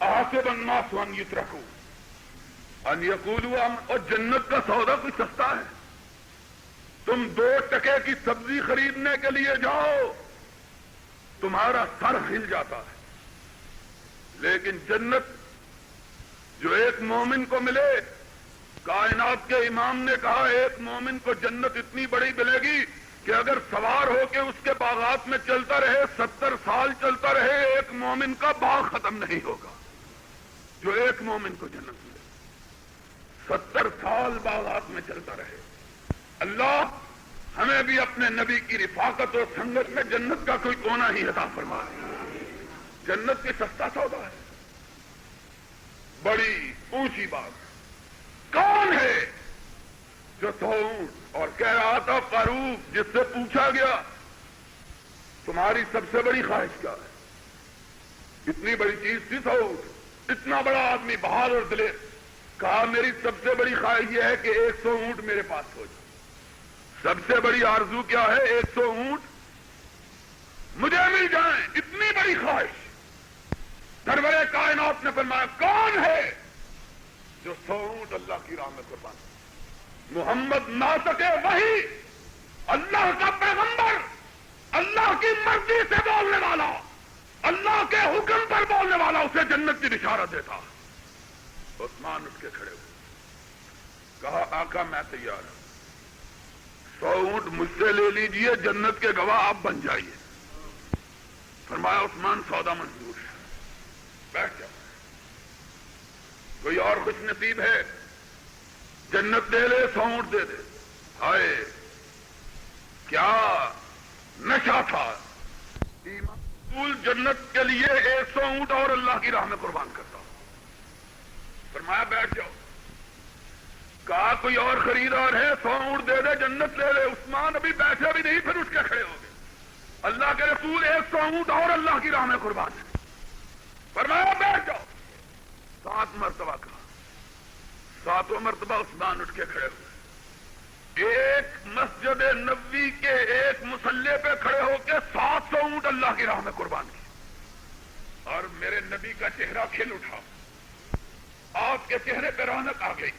احسب الناس ان یترکوا ان یقولوا, اور جنت کا سودا کوئی سستا ہے؟ تم 2 ٹکے کی سبزی خریدنے کے لیے جاؤ تمہارا سر ہل جاتا ہے, لیکن جنت جو ایک مومن کو ملے, کائنات کے امام نے کہا ایک مومن کو جنت اتنی بڑی ملے گی کہ اگر سوار ہو کے اس کے باغات میں چلتا رہے 70 سال چلتا رہے, ایک مومن کا باغ ختم نہیں ہوگا. جو ایک مومن کو جنت ملے 70 سال باغات میں چلتا رہے. اللہ ہمیں بھی اپنے نبی کی رفاقت اور سنگت میں جنت کا کوئی کونا ہی عطا فرما. جنت کی سستا سودا ہے. بڑی اونچی بات. کون ہے جو 100 اونٹ, اور کہہ رہا تھا فاروق جس سے پوچھا گیا تمہاری سب سے بڑی خواہش کیا ہے؟ اتنی بڑی چیز تھی 100 اونٹ. اتنا بڑا آدمی بہادر دلیر, کہا میری سب سے بڑی خواہش یہ ہے کہ 100 اونٹ میرے پاس ہو جائے. سب سے بڑی آرزو کیا ہے؟ 100 اونٹ مجھے مل جائیں. اتنی بڑی خواہش. سرور کائنات نے فرمایا کون ہے جو 100 اونٹ اللہ کی راہ میں قربان. محمد نہ سکے وہی, اللہ کا پیغمبر, اللہ کی مرضی سے بولنے والا, اللہ کے حکم پر بولنے والا اسے جنت کی بشارت دیتا. عثمان اٹھ کے کھڑے ہوئے, کہا آقا میں تیار ہوں, 100 اونٹ مجھ سے لے لیجئے, جنت کے گواہ آپ بن جائیے. فرمایا عثمان سودا منظور ہے, بیٹھ جاؤ. کوئی اور خوش نصیب ہے جنت دے لے 100 اونٹ دے دے. ہائے کیا نشہ تھا. ایمان جنت کے لیے 100 اونٹ اور اللہ کی راہ میں قربان کرتا. فرمایا بیٹھ جاؤ. کہا کوئی اور خریدار ہے 100 اونٹ دے دے, جنت لے لے. عثمان ابھی بیٹھے بھی نہیں, پھر اٹھ کے کھڑے ہو گئے. اللہ کے رسول 100 اونٹ اور اللہ کی راہ میں قربان ہے. فرمایا بیٹھ جاؤ. 7 مرتبہ کہا. 7واں مرتبہ عثمان اٹھ کے کھڑے ہوئے. ایک مسجد نبوی کے ایک مصلی پہ کھڑے ہو کے 700 اونٹ اللہ کی راہ میں قربان کی. اور میرے نبی کا چہرہ کھل اٹھا, آپ کے چہرے پہ رونق آ گئی.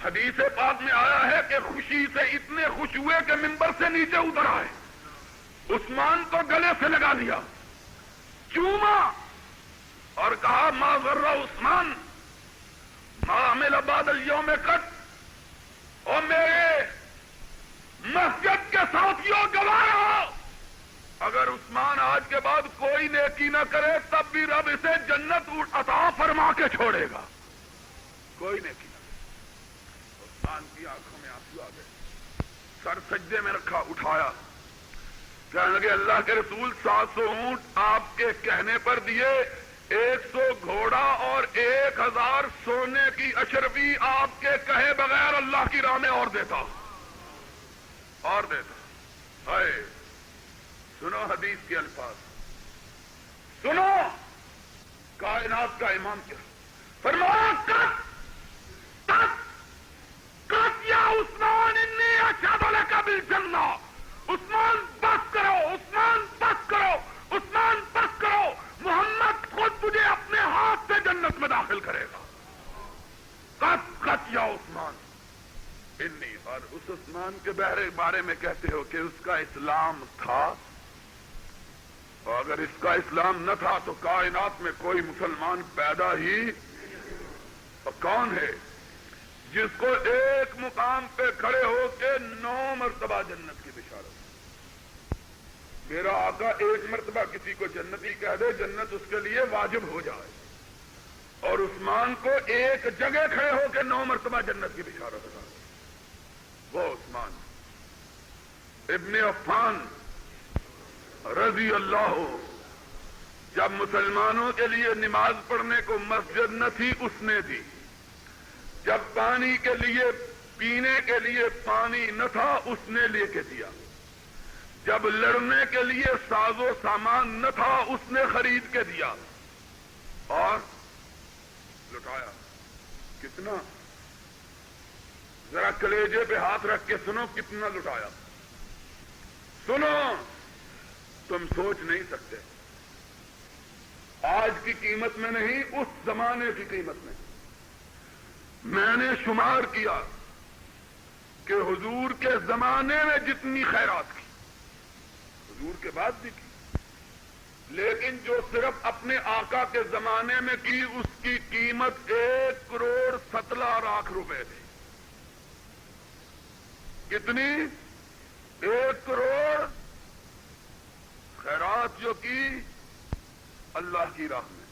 حدیث پاک میں آیا ہے کہ خوشی سے اتنے خوش ہوئے کہ منبر سے نیچے اتر آئے. عثمان کو گلے سے لگا لیا, چوما اور کہا ما غر عثمان ما عمل بعد اليوم قط. اور میرے مسجد کے ساتھیوں گواہ رہو, اگر عثمان آج کے بعد کوئی نیکی نہ کرے تب بھی رب اسے جنت عطا فرما کے چھوڑے گا. کوئی نیکی نہ کرے. عثمان کی آنکھوں میں آنسو آ گئے, سر سجدے میں رکھا, اٹھایا, کہنے لگے اللہ کے رسول 700 اونٹ آپ کے کہنے پر دیے, 100 گھوڑا اور 1000 سونے کی اشرفی آپ کے کہے بغیر اللہ کی راہ میں اور دیتا. ہائے سنو حدیث کے الفاظ, سنو کائنات کا امام کیا فرمایا. کت یا بالجنہ، عثمان بس کرو، عثمان بس کرو، عثمان بس کرو، محمد خود تجھے اپنے ہاتھ سے جنت میں داخل کرے گا، قط یا عثمان انی۔ اور اس عثمان کے بارے میں کہتے ہو کہ اس کا اسلام تھا، اور اگر اس کا اسلام نہ تھا تو کائنات میں کوئی مسلمان پیدا ہی کون ہے جس کو ایک مقام پہ کھڑے ہو کے 9 مرتبہ جنت کی بشارت؟ میرا آقا ایک مرتبہ کسی کو جنتی کہہ دے، جنت اس کے لیے واجب ہو جائے، اور عثمان کو ایک جگہ کھڑے ہو کے 9 مرتبہ جنت کی بشارت ہو۔ وہ عثمان ابن عفان رضی اللہ، جب مسلمانوں کے لیے نماز پڑھنے کو مسجد نہ تھی اس نے دی، جب پانی کے لیے پینے کے لیے پانی نہ تھا اس نے لے کے دیا، جب لڑنے کے لیے ساز و سامان نہ تھا اس نے خرید کے دیا، اور لٹایا کتنا؟ ذرا کلیجے پہ ہاتھ رکھ کے سنو کتنا لٹایا، سنو، تم سوچ نہیں سکتے، آج کی قیمت میں نہیں، اس زمانے کی قیمت میں۔ میں نے شمار کیا کہ حضور کے زمانے میں جتنی خیرات کی، حضور کے بعد بھی کی، لیکن جو صرف اپنے آقا کے زمانے میں کی اس کی قیمت 1,17,00,000 روپے تھی۔ کتنی؟ 1 کروڑ خیرات جو کی اللہ کی راہ میں،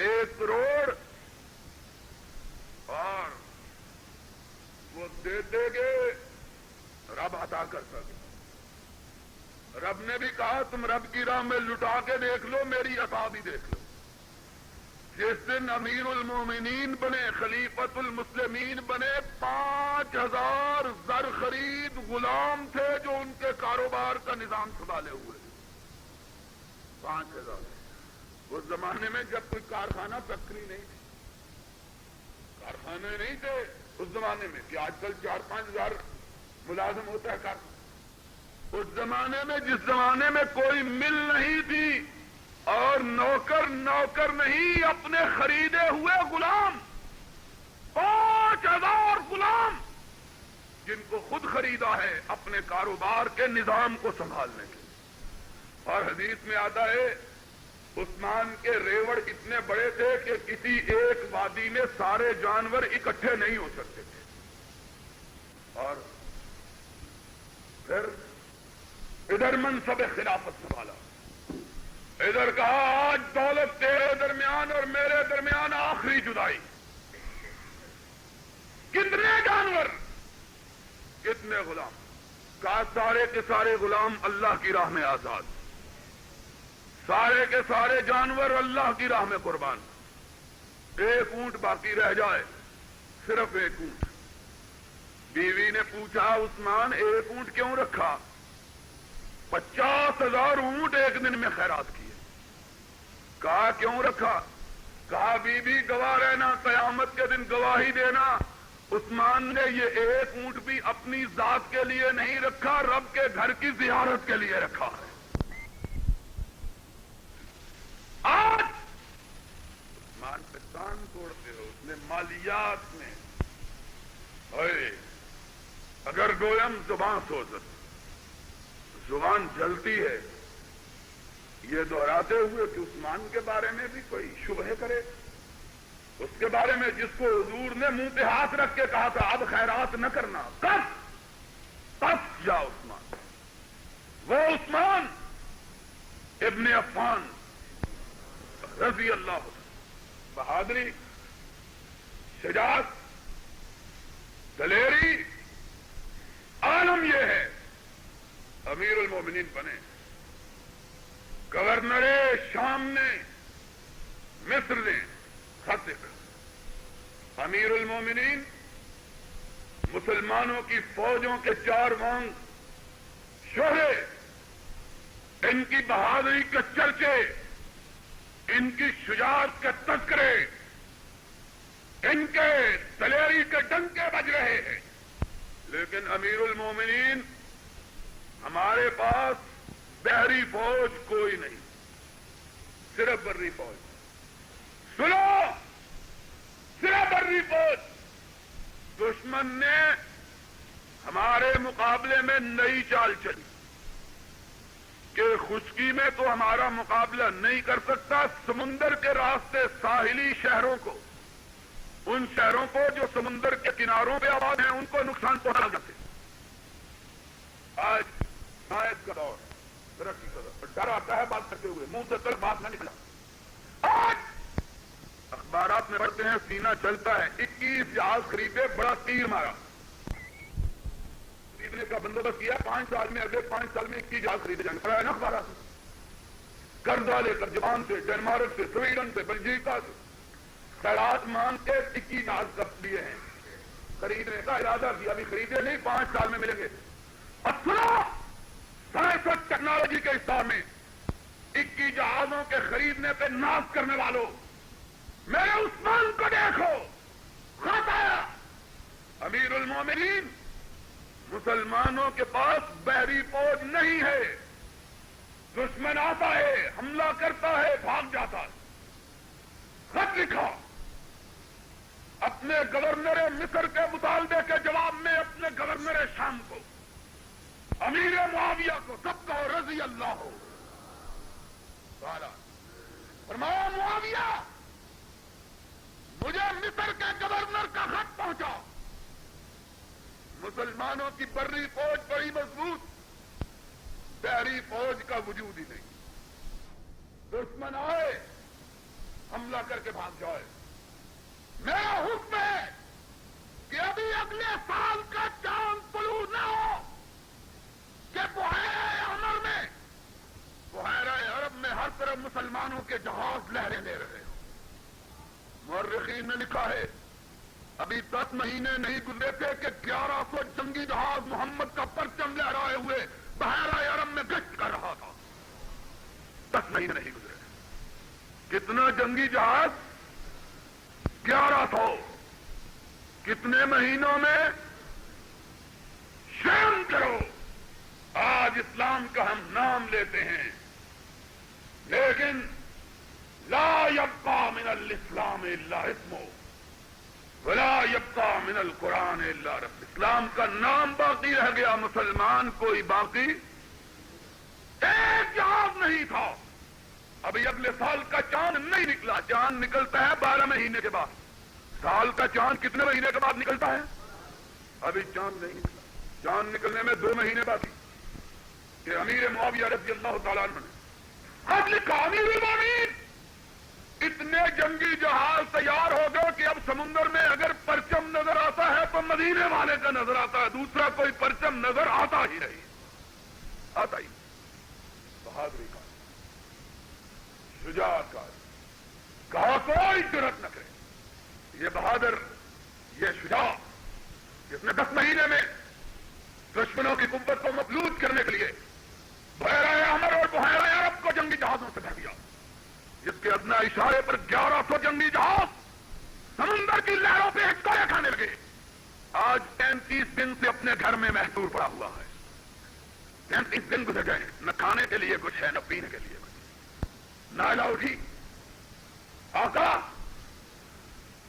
1 کروڑ، اور وہ دیتے گئے، رب عطا کرتا گیا۔ رب نے بھی کہا تم رب کی راہ میں لٹا کے دیکھ لو، میری عطا بھی دیکھ لو۔ جس دن امیر المومنین بنے، خلیفت المسلمین بنے، 5,000 زر خرید غلام تھے جو ان کے کاروبار کا نظام سنبھالے ہوئے، 5,000۔ اس زمانے میں جب کوئی کارخانہ فیکٹری نہیں تھی، کارخانے نہیں تھے اس زمانے میں کہ آج کل 4-5 ہزار ملازم ہوتا ہے کارخانہ۔ اس زمانے میں، جس زمانے میں کوئی مل نہیں تھی اور نوکر نہیں، اپنے خریدے ہوئے غلام، 5,000 غلام جن کو خود خریدا ہے اپنے کاروبار کے نظام کو سنبھالنے کے۔ اور حدیث میں آتا ہے عثمان کے ریوڑ اتنے بڑے تھے کہ کسی ایک وادی میں سارے جانور اکٹھے نہیں ہو سکتے تھے، اور پھر ادھر منصب خلافت سنبھالا، ادھر کہا آج دولت تیرے درمیان اور میرے درمیان آخری جدائی۔ کتنے جانور، کتنے غلام؟ کہا سارے کے سارے غلام اللہ کی راہ میں آزاد، سارے کے سارے جانور اللہ کی راہ میں قربان، 1 اونٹ باقی رہ جائے، صرف 1 اونٹ۔ بیوی نے پوچھا عثمان 1 اونٹ کیوں رکھا؟ 50,000 اونٹ ایک دن میں خیرات کیے۔ کہا کیوں رکھا؟ کہا بی بی گواہ رہنا، قیامت کے دن گواہی دینا، عثمان نے یہ 1 اونٹ بھی اپنی ذات کے لیے نہیں رکھا، رب کے گھر کی زیارت کے لیے رکھا ہے۔ آج عثمان پہ کان توڑتے ہو، اس نے مالیات میں، اگر گویم زبان سوزت، زبان جلتی ہے، یہ دہراتے ہوئے کہ عثمان کے بارے میں بھی کوئی شبہ کرے، اس کے بارے میں جس کو حضور نے منہ پہ ہاتھ رکھ کے کہا تھا اب خیرات نہ کرنا، کس یا عثمان، وہ عثمان ابن عفان رضی اللہ عنہ، بہادری، شجاعت، دلیری، عالم یہ ہے، امیر المومنین بنے، گورنر شام نے مصر نے خط لکھا، امیر المومنین مسلمانوں کی فوجوں کے 4 وانگ شوہے، ان کی بہادری کے چرچے، ان کی شجاعت کے تذکرے، ان کے دلیری کے ڈنکے بج رہے ہیں، لیکن امیر المومنین ہمارے پاس بحری فوج کوئی نہیں، صرف بری فوج. سنو، صرف بری فوج. دشمن نے ہمارے مقابلے میں نئی چال چلی کہ خشکی میں تو ہمارا مقابلہ نہیں کر سکتا، سمندر کے راستے ساحلی شہروں کو، ان شہروں کو جو سمندر کے کناروں پہ آباد ہیں، ان کو نقصان پہنچا کرتے. آج شاید کا دور، ترقی کا دور، ڈر آتا ہے بات کرتے ہوئے، منہ سے کل بات نہ نکلا. آج اخبارات میں پڑھتے ہیں سینہ چلتا ہے، 21 جہاز خریدے، بڑا تیر مارا، خریدنے کا بندوبست کیا، 5 سال میں، اگلے 5 سال میں 21 جہاز خریدے جائیں. پڑھا ہے نا اخبارات میں؟ قرضہ لے کر جاپان سے، ڈنمارک سے، سویڈن سے، بلجیکا سے خیرات مانگ کے 21 جہاز کر لیے ہیں. خریدنے کا ارادہ کیا، ابھی خریدے نہیں، 5 سال میں ملیں گے. اب سنو، سائنس اور ٹیکنالوجی کے حصہ میں 21 جہازوں کے خریدنے پہ ناز کرنے والوں، میرے عثمان کو دیکھو، خط آیا. امیر المومنین، مسلمانوں کے پاس بحری فوج نہیں ہے. دشمن آتا ہے، حملہ کرتا ہے، بھاگ جاتا ہے. خط لکھا اپنے گورنر مصر کے مطالبے کے جواب میں اپنے گورنر شام کو، امیر معاویہ کو، سب کو رضی اللہ ہو تعالی. فرمایا معاویہ، مجھے مصر کے گورنر کا خط پہنچا، مسلمانوں کی بری فوج بڑی مضبوط، بحری فوج کا وجود ہی نہیں. دشمن آئے، حملہ کر کے بھاگ جائے. میرا حکم ہے کہ ابھی اگلے سال کا چاند طلوع نہ ہو کہ بحیرہ عمر میں، بحیرہ عرب میں ہر طرف مسلمانوں کے جہاز لہریں لے رہے ہوں. مورخین نے لکھا ہے ابھی 10 مہینے نہیں گزرے تھے کہ 1100 جنگی جہاز محمد کا پرچم لہرائے ہوئے بحیرہ عرب میں گشت کر رہا تھا. 10 مہینے نہیں گزرے. کتنا جنگی جہاز؟ 1100. کتنے مہینوں میں؟ شرم کرو. آج اسلام کا ہم نام لیتے ہیں، لیکن لا یبقى من الاسلام الا اسمه ولا يبقى من القرآن الا رب. اسلام کا نام باقی رہ گیا، مسلمان کوئی باقی ایک جہاز نہیں تھا. ابھی اگلے سال کا چاند نہیں نکلا. چاند نکلتا ہے 12 مہینے کے بعد. سال کا چاند کتنے مہینے کے بعد نکلتا ہے؟ ابھی چاند نہیں نکلا. چاند نکلنے میں 2 مہینے باقی. کہ امیر معاویہ رضی اللہ تعالیٰ عنہ نے خط لکھا، امیر المومنین، اتنے جنگی جہاز تیار ہو گئے کہ اب سمندر میں اگر پرچم نظر آتا ہے تو مدینے والے کا نظر آتا ہے، دوسرا کوئی پرچم نظر آتا ہی نہیں. آتا ہی. بہادری کا، شجاعت کا، کہا کوئی جرأت نہ کرے. یہ بہادر، یہ شجاع، جس نے 10 مہینے میں دشمنوں کی قوت کو مفلوج کرنے کے لیے بحیرہ احمر اور بحیرہ عرب کو جنگی جہازوں سے بھر دیا، جس کے ادنا اشارے پر 1100 جنگی جہاز سمندر کی لہروں پہ ہچکوڑے کھانے لگے. آج 33 دن سے اپنے گھر میں محصور پڑا ہوا ہے. 33 دن گزر گئے، نہ کھانے کے لیے کچھ ہے، نہ پینے کے لیے کچھ. نائلہ اٹھی، آقا،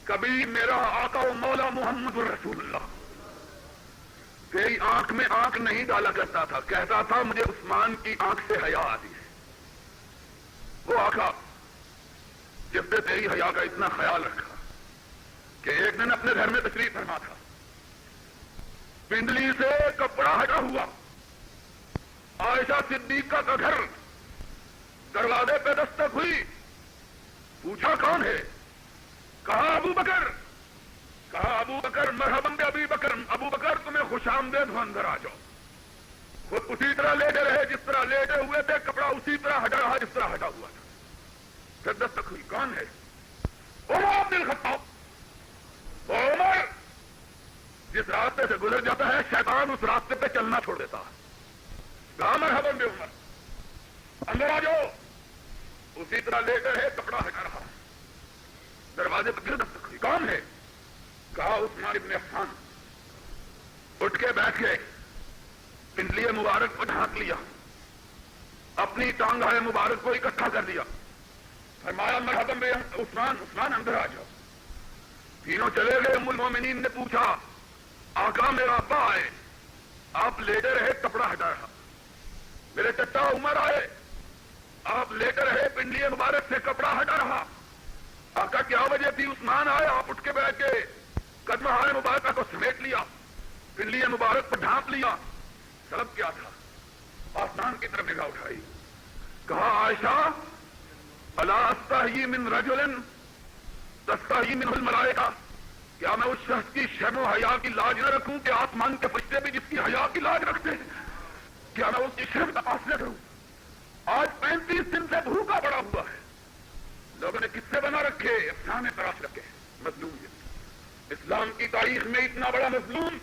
کبھی میرا آقا و مولا محمد الرسول اللہ تیری آنکھ میں آنکھ نہیں ڈالا کرتا تھا، کہتا تھا مجھے عثمان کی آنکھ سے حیا آتی ہے. وہ آقا جس نے تیری حیا کا اتنا خیال رکھا کہ ایک دن اپنے گھر میں تشریف فرما تھا، پنڈلی سے کپڑا ہٹا ہوا، عائشہ صدیقہ کا گھر، دروازے پہ دستک ہوئی، پوچھا کون ہے؟ کہا ابو بکر. کہا ابو بکر مرحبا ابی بکر، ابو بکر تمہیں خوش آمدید ہو، اندر آ جاؤ. وہ اسی طرح لیٹے رہے جس طرح لیٹے ہوئے تھے، کپڑا اسی طرح ہٹا رہا جس طرح ہٹا ہوا تھا. پھر دستک ہوئی، کون ہے؟ عمر بن الخطاب. عمر جس راستے سے گزر جاتا ہے شیطان اس راستے پہ چلنا چھوڑ دیتا ہے. کہا مرحبا بے عمر، اندر آ جاؤ. اسی طرح لیٹے رہے، کپڑا ہٹا رہا. دروازے پہ پھر دستک ہوئی، کون ہے؟ کہا عثمان ابن عفان. اٹھ کے بیٹھ گئے، پنڈلی مبارک کو ڈھانک لیا، اپنی ٹانگیں مبارک کو اکٹھا کر دیا، فرمایا مرحبا بے عثمان، عثمان اندر آ جاؤ۔ تینوں چلے گئے۔ ام المومنین نے پوچھا آقا میرا ابا آئے، آپ لیٹے رہے کپڑا ہٹا رہا، میرے چچا عمر آئے، آپ لیٹے رہے پنڈلی مبارک سے کپڑا ہٹا رہا، آقا کیا وجہ تھی؟ عثمان آئے، آپ اٹھ کے بیٹھ کے قدمہ مبارکہ کو سمیٹ لیا، پنڈلی مبارک پر ڈھانپ لیا، سبب کیا تھا؟ آسمان کی طرف نگاہ اٹھائی، کہا عائشہ الا استحیی من رجل تستحیی منہ الملائکہ، کیا میں اس شخص کی شرم و حیا کی لاج نہ رکھوں کہ آسمان کے فرشتے بھی جس کی حیا کی لاج رکھتے ہیں؟ کیا میں اس کی شرم کا پاس نہ کروں؟ آج 35 دن سے بھوکا پڑا ہوا ہے، لوگوں نے قصے بنا رکھے، افسانے تراش رکھے، مظلوم ہے۔ اسلام کی تاریخ میں اتنا بڑا مظلوم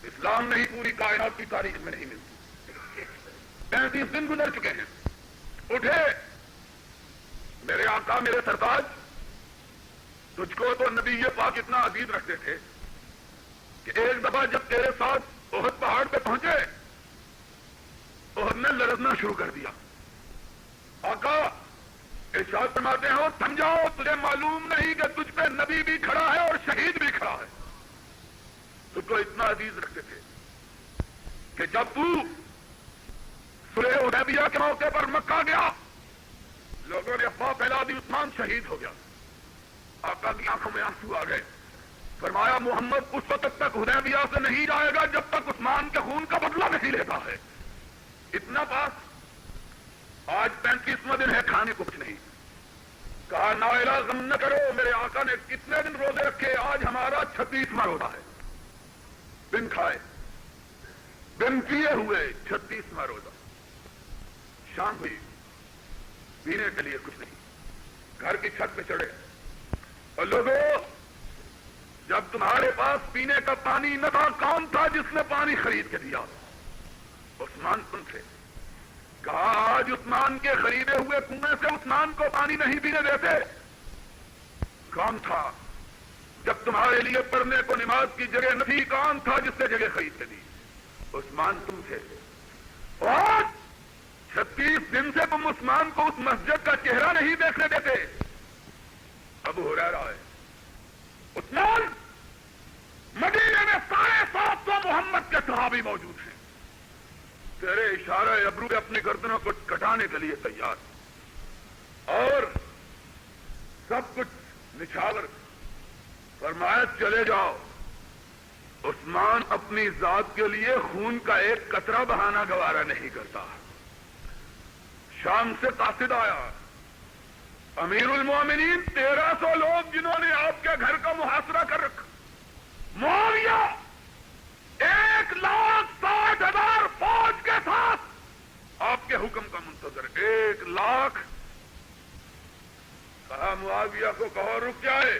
اسلام نہیں پوری کائنات کی تاریخ میں نہیں ملتی۔ 35 دن گزر چکے ہیں، اٹھے، میرے آقا میرے سرتاج، تجھ کو تو نبی پاک اتنا عزیز رکھتے تھے کہ ایک دفعہ جب تیرے ساتھ احد پہاڑ پہ پہنچے، احد نے لرزنا شروع کر دیا۔ آقا ارشاد فرماتے ہیں سمجھاؤ، تجھے معلوم نہیں کہ تجھ پہ نبی بھی کھڑا ہے اور شہید بھی کھڑا ہے؟ تجھ کو اتنا عزیز رکھتے تھے کہ جب تو صلح حدیبیہ کے موقع پر مکہ گیا، لوگوں نے افواہ پھیلا دی عثمان شہید ہو گیا، آقا کی آنکھوں میں آنسو آ گئے، فرمایا محمد اس وقت تک حدیبیہ سے نہیں جائے گا جب تک عثمان کے خون کا بدلہ نہیں لیتا ہے۔ اتنا پاس، آج 35واں دن ہے، کھانے کو کچھ نہیں، کہا نائلہ غم نہ کرو، میرے آقا نے کتنے دن روزے رکھے، آج ہمارا 36واں روزہ ہے، بن کھائے بن پیے ہوئے 36واں روزہ۔ شام ہوئی، پینے کے لیے کچھ نہیں، گھر کی چھت پہ چڑھے، اور لوگوں جب تمہارے پاس پینے کا پانی نہ تھا، کون تھا جس نے پانی خرید کے دیا؟ عثمان تم تھے۔ کہا آج عثمان کے خریدے ہوئے کنویں سے عثمان کو پانی نہیں پینے دیتے؟ کون تھا جب تمہارے لیے پڑھنے کو نماز کی جگہ نہ تھی، کون تھا جس نے جگہ خرید کے دی؟ عثمان تم تھے۔ اور 36 دن سے تم عثمان کو اس مسجد کا چہرہ نہیں دیکھنے دیتے۔ ابو ہریرہ ہے، عثمان مدینے میں 750 محمد کے صحابی موجود ہیں، تیرے اشارہ ابرو پہ اپنی گردنوں کو کٹانے کے لیے تیار، اور سب کچھ نچھاور، فرمایا چلے جاؤ۔ عثمان اپنی ذات کے لیے خون کا ایک قطرہ بہانا گوارا نہیں کرتا۔ شام سے قاصد آیا، امیر المومنین 1300 لوگ جنہوں نے آپ کے گھر کا محاصرہ کر رکھا، معاویہ 1,60,000 فوج کے ساتھ آپ کے حکم کا منتظر، 1,00,000۔ کہا معاویہ کو کہو رک جائے،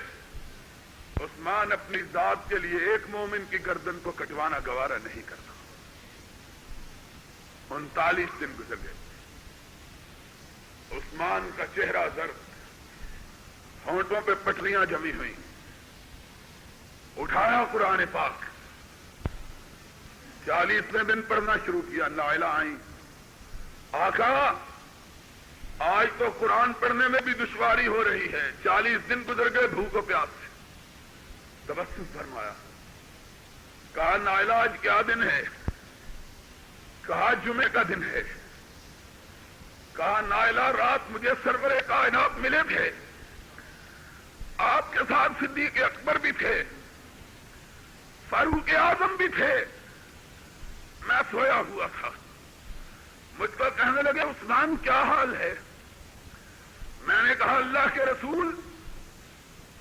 عثمان اپنی ذات کے لیے ایک مومن کی گردن کو کٹوانا گوارا نہیں کرتا۔ 39 دن گزر گئے، عثمان کا چہرہ زرد، ہونٹوں پہ پٹریاں جمی ہوئی، اٹھایا قرآن پاک، 40ویں دن پڑھنا شروع کیا، نائلہ آئیں، آقا آج تو قرآن پڑھنے میں بھی دشواری ہو رہی ہے، 40 دن گزر گئے بھوک و پیاس سے۔ تبسم فرمایا، کہا نائلہ آج کیا دن ہے؟ کہا جمعے کا دن ہے۔ کہا نائلہ رات مجھے سرور کائنات ملے تھے، آپ کے ساتھ صدیق اکبر بھی تھے، فاروق اعظم بھی تھے، میں سویا ہوا تھا، مجھ پر کہنے لگے عثمان کیا حال ہے؟ میں نے کہا اللہ کے رسول،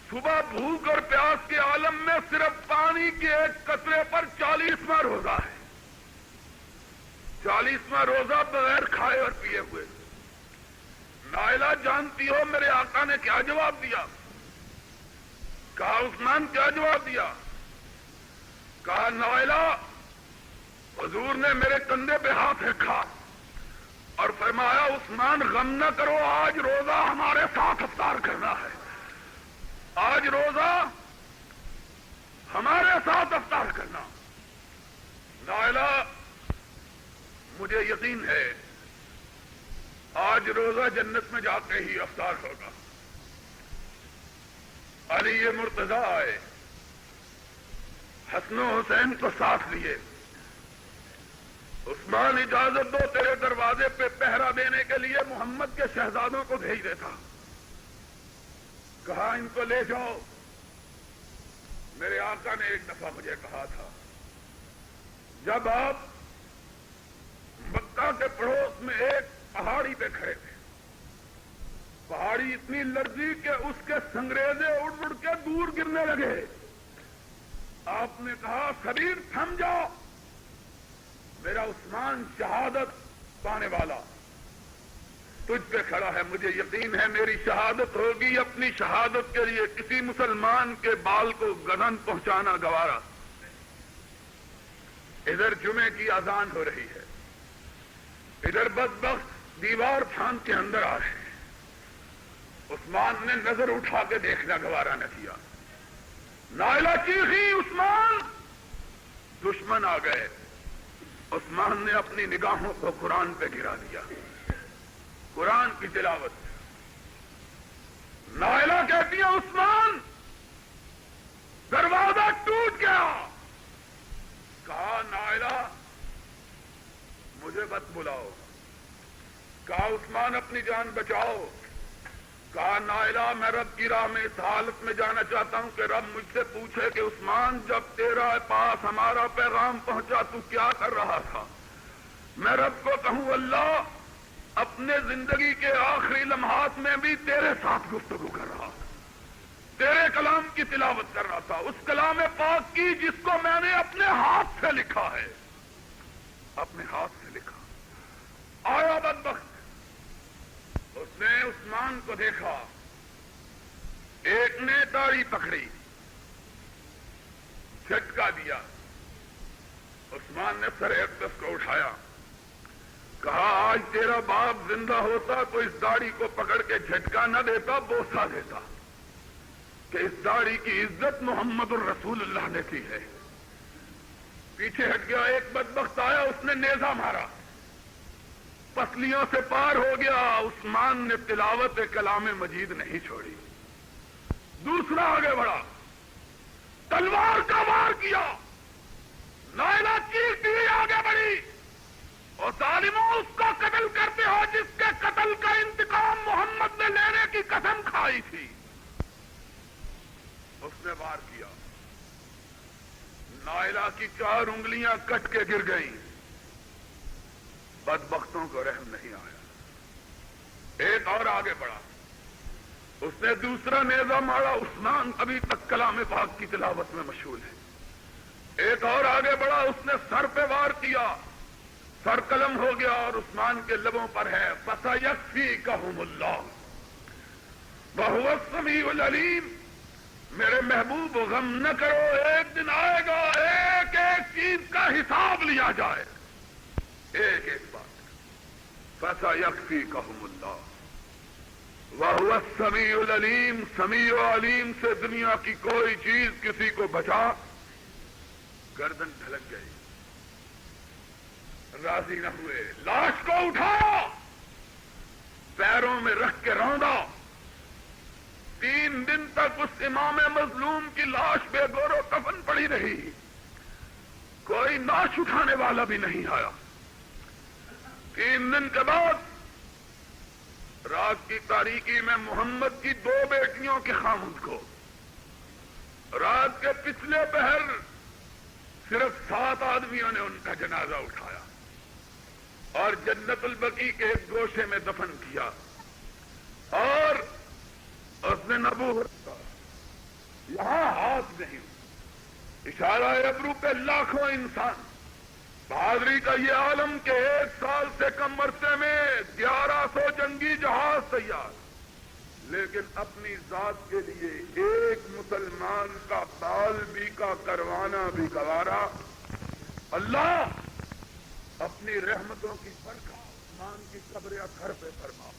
صبح بھوک اور پیاس کے عالم میں صرف پانی کے ایک قطرے پر 40واں روزہ ہے، 40واں روزہ بغیر کھائے اور پیے ہوئے۔ نائلہ جانتی ہو میرے آقا نے کیا جواب دیا؟ کہا عثمان کیا جواب دیا؟ کہا نائلہ حضور نے میرے کندھے پہ ہاتھ رکھا اور فرمایا عثمان غم نہ کرو، آج روزہ ہمارے ساتھ افطار کرنا ہے، آج روزہ ہمارے ساتھ افطار کرنا۔ نائلہ مجھے یقین ہے آج روزہ جنت میں جا کے ہی افطار ہوگا. علی مرتضی آئے, حسن و حسین کو ساتھ لیے. عثمان اجازت دو تیرے دروازے پہ پہرا دینے کے لیے محمد کے شہزادوں کو بھیج دیتا. کہا ان کو لے جاؤ. میرے آقا نے ایک دفعہ مجھے کہا تھا, جب آپ مکہ کے پڑوس میں ایک پہاڑی پہ کھڑے تھے, پہاڑی اتنی لرزی کہ اس کے سنگریزے اڑ اڑ کے دور گرنے لگے. آپ نے کہا شبیر تھم جاؤ, میرا عثمان شہادت پانے والا تجھ پہ کھڑا ہے, مجھے یقین ہے میری شہادت ہوگی. اپنی شہادت کے لیے کسی مسلمان کے بال کو گردن پہنچانا گوارا. ادھر جمعے کی اذان ہو رہی ہے, ادھر بدبخت دیوار پھاند کے اندر آ رہے ہیں. عثمان نے نظر اٹھا کے دیکھنا گوارا نہ کیا. نائلہ چیخی, عثمان, دشمن آ گئے. عثمان نے اپنی نگاہوں کو قرآن پہ گرا دیا, قرآن کی تلاوت. نائلہ کہتی ہے عثمان دروازہ ٹوٹ گیا. کہا نائلہ مجھے مت بلاؤ. کہا عثمان اپنی جان بچاؤ. کہا نائلہ میں رب کی راہ میں اس حالت میں جانا چاہتا ہوں کہ رب مجھ سے پوچھے کہ عثمان جب تیرا پاس ہمارا پیغام پہنچا تو کیا کر رہا تھا. میں رب کو کہوں اللہ اپنے زندگی کے آخری لمحات میں بھی تیرے ساتھ گفتگو کر رہا تھا, تیرے کلام کی تلاوت کر رہا تھا, اس کلام پاک کی جس کو میں نے اپنے ہاتھ سے لکھا ہے, اپنے ہاتھ سے لکھا. آیا بدبخت, اس نے عثمان کو دیکھا, ایک نے داڑھی پکڑی, جھٹکا دیا. عثمان نے سر اقدس کو اٹھایا, کہا آج تیرا باپ زندہ ہوتا تو اس داڑھی کو پکڑ کے جھٹکا نہ دیتا, بوسا دیتا کہ اس داڑھی کی عزت محمد الرسول اللہ نے کی ہے. پیچھے ہٹ گیا. ایک بدبخت آیا, اس نے نیزہ مارا, پسلیوں سے پار ہو گیا. عثمان نے تلاوت کلام مجید نہیں چھوڑی. دوسرا آگے بڑھا, تلوار کا وار کیا. نائلہ چیختی آگے بڑھی, اور ظالموں اس کو قتل کرتے ہو جس کے قتل کا انتقام محمد نے لینے کی قسم کھائی تھی. اس نے وار کیا. نائلہ کی 4 انگلیاں کٹ کے گر گئیں. بدبختوں کو رحم نہیں آیا. ایک اور آگے بڑھا, اس نے دوسرا نیزہ مارا. عثمان ابھی تک کلام پاک کی تلاوت میں مشغول ہے. ایک اور آگے بڑھا, اس نے سر پہ وار کیا, سر قلم ہو گیا اور عثمان کے لبوں پر ہے فَسَيَكْفِيكَهُمُ اللَّهُ وَهُوَ السَّمِيعُ الْعَلِيمُ. میرے محبوب غم نہ کرو, ایک دن آئے گا ایک ایک چیز کا حساب لیا جائے, ایک ایک بات. فَسَيَكْفِيكَهُمُ اللَّهُ وَهُوَ السَّمِيعُ الْعَلِيمُ. سمیع و علیم سے دنیا کی کوئی چیز کسی کو بچا. گردن ڈھلک گئی, راضی نہ ہوئے. لاش کو اٹھایا, پیروں میں رکھ کے روندا. 3 دن تک اس امام مظلوم کی لاش بے گور و کفن پڑی رہی, کوئی ناش اٹھانے والا بھی نہیں آیا. 3 دن کے بعد رات کی تاریکی میں محمد کی 2 بیٹیوں کے خامد کو رات کے پچھلے پہر صرف 7 آدمیوں نے ان کا جنازہ اٹھایا اور جنت البقیع کے ایک گوشے میں دفن کیا. اور اس نے نبوت کا یہاں ہاتھ نہیں, اشارہ ابرو پہ لاکھوں انسان. بہادری کا یہ عالم کہ 1 سال سے کم عرصے میں 1100 جنگی جہاز تیار, لیکن اپنی ذات کے لیے ایک مسلمان کا بال بھی کا کروانا بھی گوارا. اللہ اپنی رحمتوں کی برکات عثمان کی قبر اطہر پہ فرما.